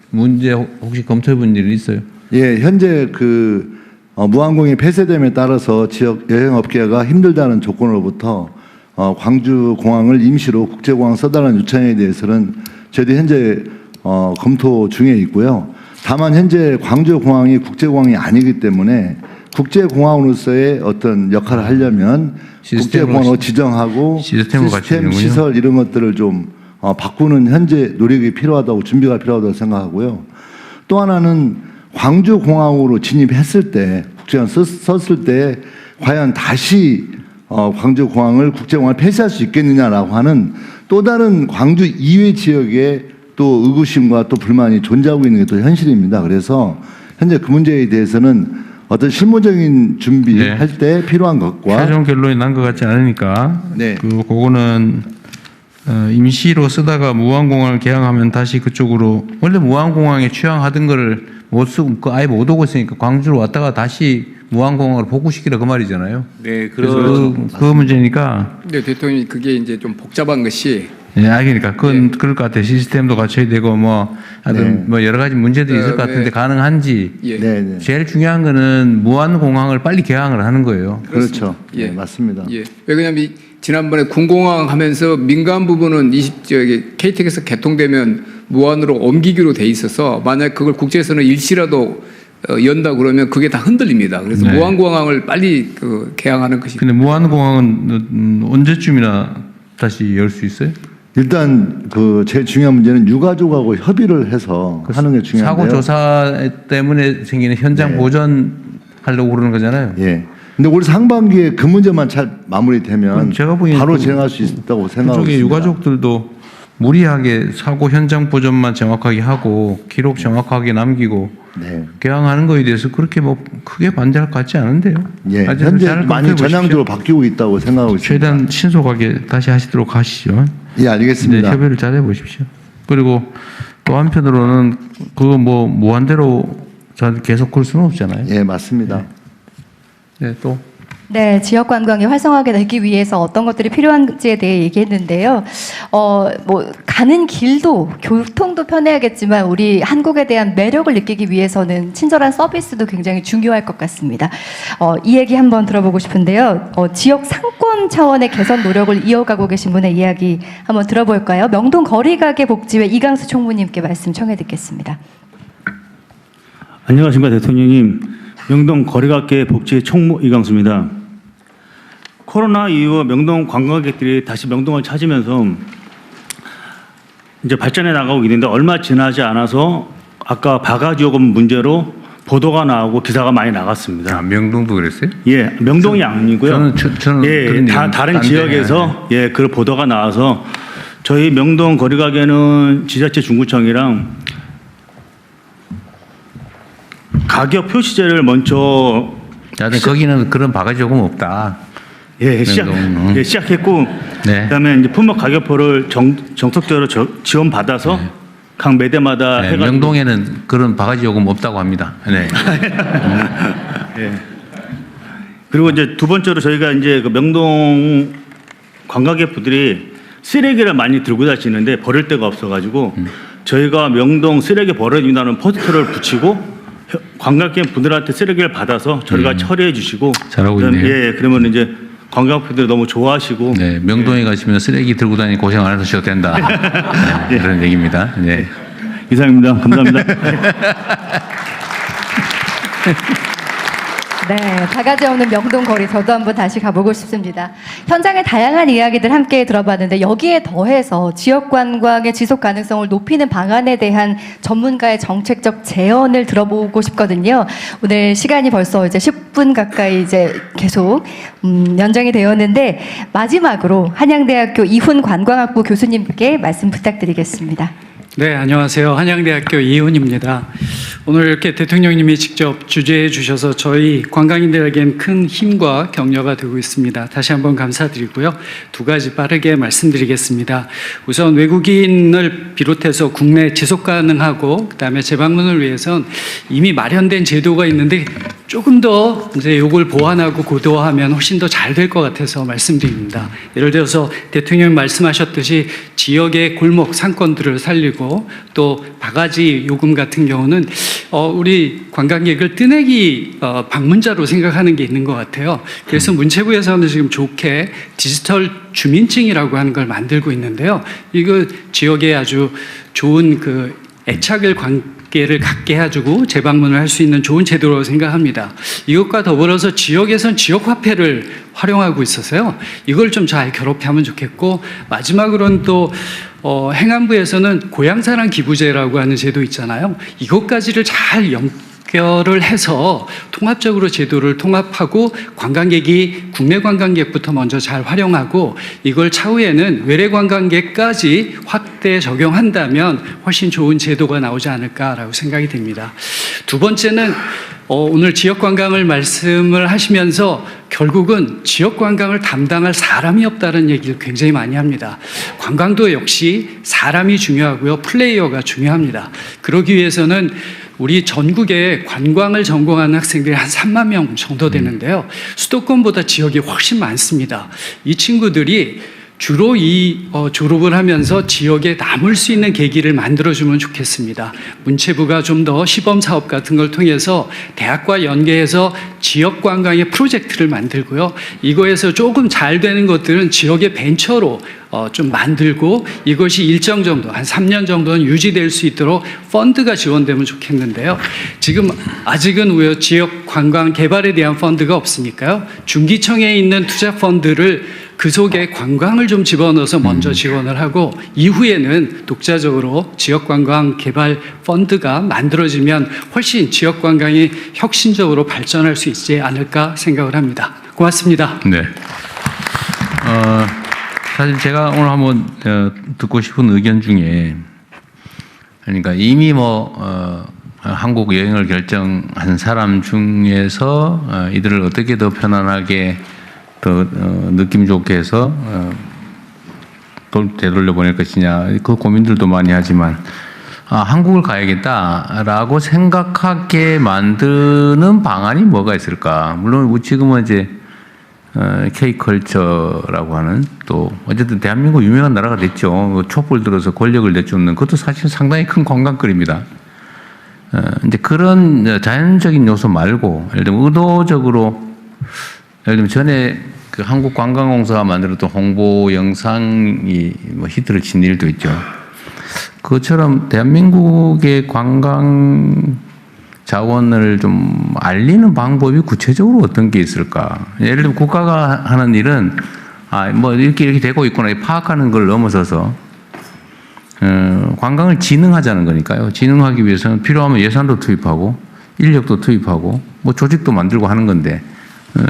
문제 혹시 검토해 본 일 있어요? 예, 현재 무안공이 폐쇄됨에 따라서 지역 여행업계가 힘들다는 조건으로부터 광주공항을 임시로 국제공항 써달라는 요청에 대해서는 저희도 현재 검토 중에 있고요. 다만 현재 광주공항이 국제공항이 아니기 때문에 국제공항으로서의 어떤 역할을 하려면 국제공항으로 지정하고 시스템으로 같이 시스템, 되는군요. 시설 이런 것들을 좀 바꾸는 현재 노력이 필요하다고 준비가 필요하다고 생각하고요. 또 하나는 광주공항으로 진입했을 때 국제공항 썼을 때 과연 다시 광주공항을 국제공항을 폐쇄할 수 있겠느냐라고 하는 또 다른 광주 이외 지역에 또 의구심과 또 불만이 존재하고 있는 게 또 현실입니다. 그래서 현재 그 문제에 대해서는 어떤 실무적인 준비할 때 필요한 것과 최종 결론이 난 것 같지 않으니까 네. 그거는 임시로 쓰다가 무안공항을 개항하면 다시 그쪽으로 원래 무안공항에 취항하던 거를 못 쓰고 아예 못 오고 있으니까 광주로 왔다가 다시 무안공항으로 복구시키라 그 말이잖아요. 네, 그래서 그 문제니까. 네, 대통령이 그게 이제 좀 복잡한 것이. 네, 그러니까 그건 그럴 것 같아요. 시스템도 갖춰야 되고 뭐 하여튼 뭐 여러 가지 문제들이 있을 것 같은데 가능한지. 예. 제일 중요한 거는 무안공항을 빨리 개항을 하는 거예요. 그렇죠. 예. 네, 맞습니다. 예. 왜냐하면 지난번에 군공항 하면서 민간 부분은 KTX에서 개통되면 무안으로 옮기기로 돼 있어서 만약 그걸 국제에서는 일시라도 연다 그러면 그게 다 흔들립니다. 그래서 네. 무안공항을 빨리 개항하는 것이. 근데 무안공항은 언제쯤이나 다시 열 수 있어요? 일단 그 제일 중요한 문제는 유가족하고 협의를 해서 하는 게 중요한데요. 사고 조사 때문에 생기는 현장 보전하려고 그러는 거잖아요. 예. 근데 올 상반기에 그 문제만 잘 마무리되면 제가 보기엔 바로 진행할 수 있다고 생각하고 그쪽에 있습니다. 유가족들도 무리하게 사고 현장 보전만 정확하게 하고 기록 정확하게 남기고 개항하는 거에 대해서 그렇게 뭐 크게 반대할 것 같지 않은데요. 예. 하여튼 현재 잘 많이 검토해 보십시오. 전향적으로 바뀌고 있다고 생각하고 있습니다. 최대한 신속하게 다시 하시도록 하시죠. 예, 알겠습니다. 네, 협의를 잘 해보십시오. 그리고 또 한편으로는 그거 뭐 무한대로 계속 그럴 수는 없잖아요. 예, 맞습니다. 네, 또. 네, 지역 관광이 활성화가 되기 위해서 어떤 것들이 필요한지에 대해 얘기했는데요. 뭐 가는 길도 교통도 편해야겠지만 우리 한국에 대한 매력을 느끼기 위해서는 친절한 서비스도 굉장히 중요할 것 같습니다. 이 얘기 한번 들어보고 싶은데요. 지역 상권 차원의 개선 노력을 이어가고 계신 분의 이야기 한번 들어볼까요? 명동 거리가게 복지회 이강수 총무님께 말씀 청해 듣겠습니다. 안녕하십니까 대통령님. 명동 거리가게 복지회 총무 이강수입니다. 코로나 이후 명동 관광객들이 다시 명동을 찾으면서 이제 발전해 나가고 있는데 얼마 지나지 않아서 아까 바가지 요금 문제로 보도가 나오고 기사가 많이 나갔습니다. 명동도 그랬어요? 예, 명동이 아니고요. 저는 예, 그런 다른 얘기는 지역에서 예, 그 보도가 나와서 저희 명동 거리가게는 지자체 중구청이랑 가격 표시제를 먼저 거기는 그런 바가지 요금 없다. 예, 시작했고 그다음에 이제 품목 가격표를 정석적으로 지원받아서 각 매대마다 네, 해가지고 명동에는 그런 바가지 요금 없다고 합니다. 네. 예. 그리고 이제 두 번째로 저희가 이제 그 명동 관광객분들이 쓰레기를 많이 들고 다니는데 버릴 데가 없어가지고 저희가 명동 쓰레기 버려준다는 포스터를 붙이고 관광객 분들한테 쓰레기를 받아서 저희가 처리해 주시고 잘하고 그다음에 있네요. 예, 그러면 이제 관광객분들이 너무 좋아하시고 네, 명동에 가시면 쓰레기 들고 다니고 고생 안 하셔도 된다. 네, 그런 얘기입니다. 네. 이상입니다. 감사합니다. 네, 바가지 없는 명동 거리 저도 한번 다시 가보고 싶습니다. 현장의 다양한 이야기들 함께 들어봤는데 여기에 더해서 지역 관광의 지속 가능성을 높이는 방안에 대한 전문가의 정책적 제언을 들어보고 싶거든요. 오늘 시간이 벌써 이제 10분 가까이 이제 계속 연장이 되었는데 마지막으로 한양대학교 이훈 관광학부 교수님께 말씀 부탁드리겠습니다. 네, 안녕하세요. 한양대학교 이훈입니다. 오늘 이렇게 대통령님이 직접 주재해 주셔서 저희 관광인들에겐 큰 힘과 격려가 되고 있습니다. 다시 한번 감사드리고요. 두 가지 빠르게 말씀드리겠습니다. 우선 외국인을 비롯해서 국내 지속 가능하고 그다음에 재방문을 위해선 이미 마련된 제도가 있는데 조금 더 이제 이걸 보완하고 고도화하면 훨씬 더 잘 될 것 같아서 말씀드립니다. 예를 들어서 대통령님 말씀하셨듯이 지역의 골목 상권들을 살리고 또 바가지 요금 같은 경우는 우리 관광객을 뜨내기 방문자로 생각하는 게 있는 것 같아요. 그래서 문체부에서는 지금 좋게 디지털 주민증이라고 하는 걸 만들고 있는데요. 이거 지역에 아주 좋은 그 애착을 관계를 갖게 해주고 재방문을 할 수 있는 좋은 제도라고 생각합니다. 이것과 더불어서 지역에선 지역화폐를 활용하고 있어서요. 이걸 좀 잘 결합하면 좋겠고, 마지막으로는 또 행안부에서는 고향사랑 기부제라고 하는 제도 있잖아요. 이것까지를 잘 연결을 해서 통합적으로 제도를 통합하고 관광객이 국내 관광객부터 먼저 잘 활용하고 이걸 차후에는 외래 관광객까지 확대 적용한다면 훨씬 좋은 제도가 나오지 않을까라고 생각이 됩니다. 두 번째는 오늘 지역 관광을 말씀을 하시면서 결국은 지역 관광을 담당할 사람이 없다는 얘기를 굉장히 많이 합니다. 관광도 역시 사람이 중요하고요. 플레이어가 중요합니다. 그러기 위해서는 우리 전국에 관광을 전공하는 학생들이 한 3만 명 정도 되는데요. 수도권보다 지역이 훨씬 많습니다. 이 친구들이 주로 졸업을 하면서 지역에 남을 수 있는 계기를 만들어주면 좋겠습니다. 문체부가 좀 더 시범 사업 같은 걸 통해서 대학과 연계해서 지역 관광의 프로젝트를 만들고요. 이거에서 조금 잘 되는 것들은 지역의 벤처로 좀 만들고 이것이 일정 정도, 한 3년 정도는 유지될 수 있도록 펀드가 지원되면 좋겠는데요. 지금 아직은 왜 지역 관광 개발에 대한 펀드가 없으니까요. 중기청에 있는 투자 펀드를 그 속에 관광을 좀 집어넣어서 먼저 지원을 하고 이후에는 독자적으로 지역관광 개발 펀드가 만들어지면 훨씬 지역관광이 혁신적으로 발전할 수 있지 않을까 생각을 합니다. 고맙습니다. 네. 사실 제가 오늘 한번 듣고 싶은 의견 중에, 그러니까 이미 한국 여행을 결정한 사람 중에서 이들을 어떻게 더 편안하게 더 느낌 좋게 해서 되돌려 보낼 것이냐, 그 고민들도 많이 하지만 한국을 가야겠다라고 생각하게 만드는 방안이 뭐가 있을까? 물론 지금은 이제 K컬처라고 하는, 또 어쨌든 대한민국 유명한 나라가 됐죠. 촛불 들어서 권력을 내쫓는 그것도 사실 상당히 큰 관광거리입니다. 이제 그런 자연적인 요소 말고, 예를 들면 의도적으로, 예를 들면 전에 그 한국관광공사가 만들었던 홍보 영상이 히트를 친 일도 있죠. 그것처럼 대한민국의 관광 자원을 좀 알리는 방법이 구체적으로 어떤 게 있을까? 예를 들면 국가가 하는 일은 이렇게 되고 있구나 파악하는 걸 넘어서서 관광을 진흥하자는 거니까요. 진흥하기 위해서는 필요하면 예산도 투입하고 인력도 투입하고 조직도 만들고 하는 건데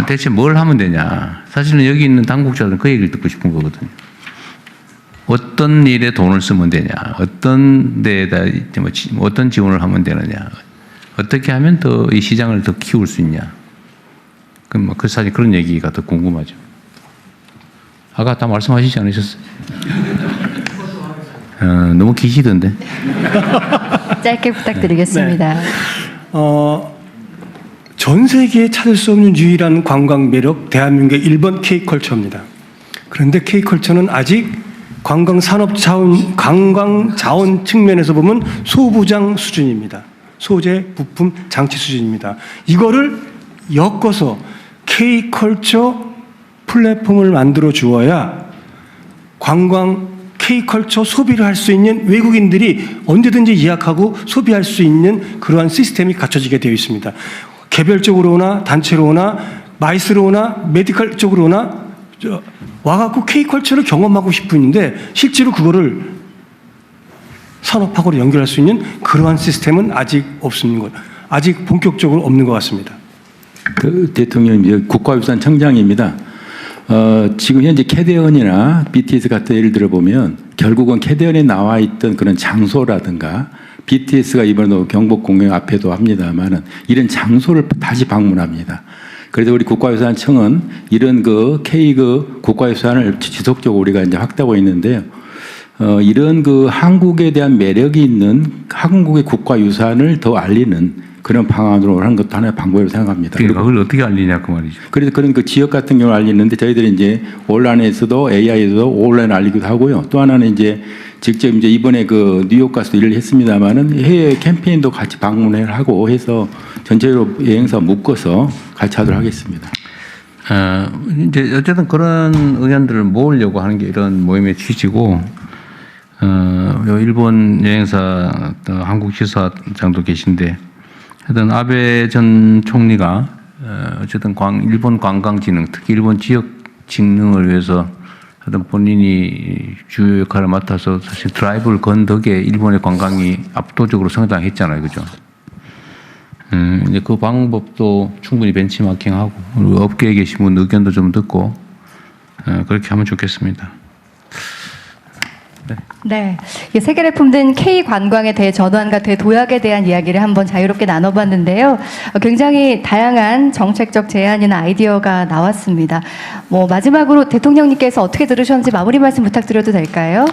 대체 뭘 하면 되냐? 사실은 여기 있는 당국자들은 그 얘기를 듣고 싶은 거거든요. 어떤 일에 돈을 쓰면 되냐? 어떤 데에다 어떤 지원을 하면 되느냐? 어떻게 하면 더 이 시장을 더 키울 수 있냐? 그 사실 그런 얘기가 더 궁금하죠. 아까 다 말씀하시지 않으셨어요? 너무 기시던데. 짧게 부탁드리겠습니다. 네. 전 세계에 찾을 수 없는 유일한 관광 매력, 대한민국의 1번 K컬처입니다. 그런데 K컬처는 아직 관광 자원 측면에서 보면 소부장 수준입니다. 소재, 부품, 장치 수준입니다. 이거를 엮어서 K컬처 플랫폼을 만들어 주어야 관광 K컬처 소비를 할 수 있는 외국인들이 언제든지 예약하고 소비할 수 있는 그러한 시스템이 갖춰지게 되어 있습니다. 개별적으로 오나 단체로 오나 마이스로 오나 메디컬 쪽으로 오나 와갖고 K컬처를 경험하고 싶은데 실제로 그거를 산업학으로 연결할 수 있는 그러한 시스템은 아직 없는 것, 아직 본격적으로 없는 것 같습니다. 대통령님, 국가유산청장입니다. 지금 현재 캐대언이나 BTS 같은 예를 들어보면 결국은 캐대언에 나와 있던 그런 장소라든가 BTS가 이번에 경복궁 앞에도 합니다만은 이런 장소를 다시 방문합니다. 그래서 우리 국가유산청은 이런 K 국가유산을 지속적으로 우리가 이제 확대하고 있는데요. 이런 한국에 대한 매력이 있는 한국의 국가유산을 더 알리는 그런 방안으로 하는 것도 하나의 방법이라고 생각합니다. 그걸 어떻게 알리냐 그 말이죠. 그래서 그런 지역 같은 경우를 알리는데 저희들이 이제 온라인에서도 AI에서도 온라인 알리기도 하고요. 또 하나는 이제 직접 이제 이번에 그 뉴욕 가서 일을 했습니다마는 해외 캠페인도 같이 방문을 하고 해서 전체적으로 여행사 묶어서 같이 하도록 하겠습니다. 이제 어쨌든 그런 의견들을 모으려고 하는 게 이런 모임의 취지고, 요 일본 여행사 한국 지사장도 계신데, 하여튼 아베 전 총리가 어쨌든 일본 관광진흥, 특히 일본 지역 직능을 위해서 하여튼 본인이 주요 역할을 맡아서 사실 드라이브를 건 덕에 일본의 관광이 압도적으로 성장했잖아요, 그죠? 이제 그 방법도 충분히 벤치마킹하고 업계에 계신 분 의견도 좀 듣고 그렇게 하면 좋겠습니다. 네, 세계를 품든 K 관광에 대해 전환과 대도약에 대한 이야기를 한번 자유롭게 나눠봤는데요. 굉장히 다양한 정책적 제안이나 아이디어가 나왔습니다. 마지막으로 대통령님께서 어떻게 들으셨는지 마무리 말씀 부탁드려도 될까요?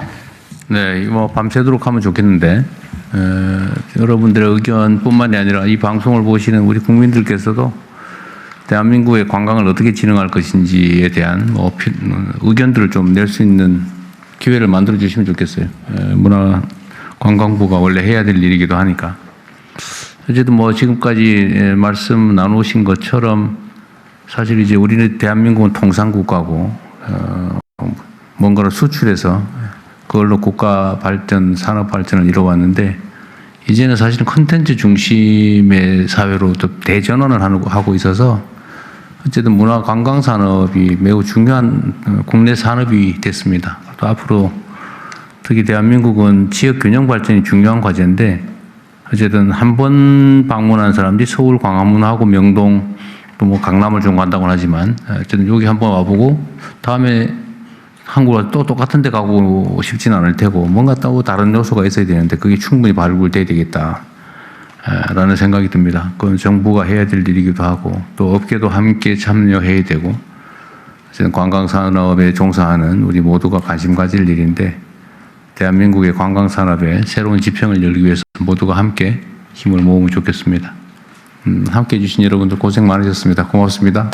네, 밤새도록 하면 좋겠는데 여러분들의 의견뿐만이 아니라 이 방송을 보시는 우리 국민들께서도 대한민국의 관광을 어떻게 진흥할 것인지에 대한 의견들을 좀 낼 수 있는 기회를 만들어 주시면 좋겠어요. 문화관광부가 원래 해야 될 일이기도 하니까. 어쨌든 지금까지 말씀 나누신 것처럼 사실 이제 우리는 대한민국은 통상국가고 뭔가를 수출해서 그걸로 국가 발전, 산업 발전을 이뤄왔는데 이제는 사실은 컨텐츠 중심의 사회로 또 대전환을 하고 있어서 어쨌든 문화관광산업이 매우 중요한 국내 산업이 됐습니다. 또 앞으로 특히 대한민국은 지역균형 발전이 중요한 과제인데 어쨌든 한 번 방문한 사람들이 서울 광화문하고 명동 또 강남을 좀 간다고 하지만 어쨌든 여기 한번 와보고 다음에 한국과 또 똑같은 데 가고 싶지는 않을 테고 뭔가 또 다른 요소가 있어야 되는데 그게 충분히 발굴돼야 되겠다 라는 생각이 듭니다. 그건 정부가 해야 될 일이기도 하고 또 업계도 함께 참여해야 되고 관광산업에 종사하는 우리 모두가 관심 가질 일인데 대한민국의 관광산업에 새로운 지평을 열기 위해서 모두가 함께 힘을 모으면 좋겠습니다. 함께 해주신 여러분들 고생 많으셨습니다. 고맙습니다.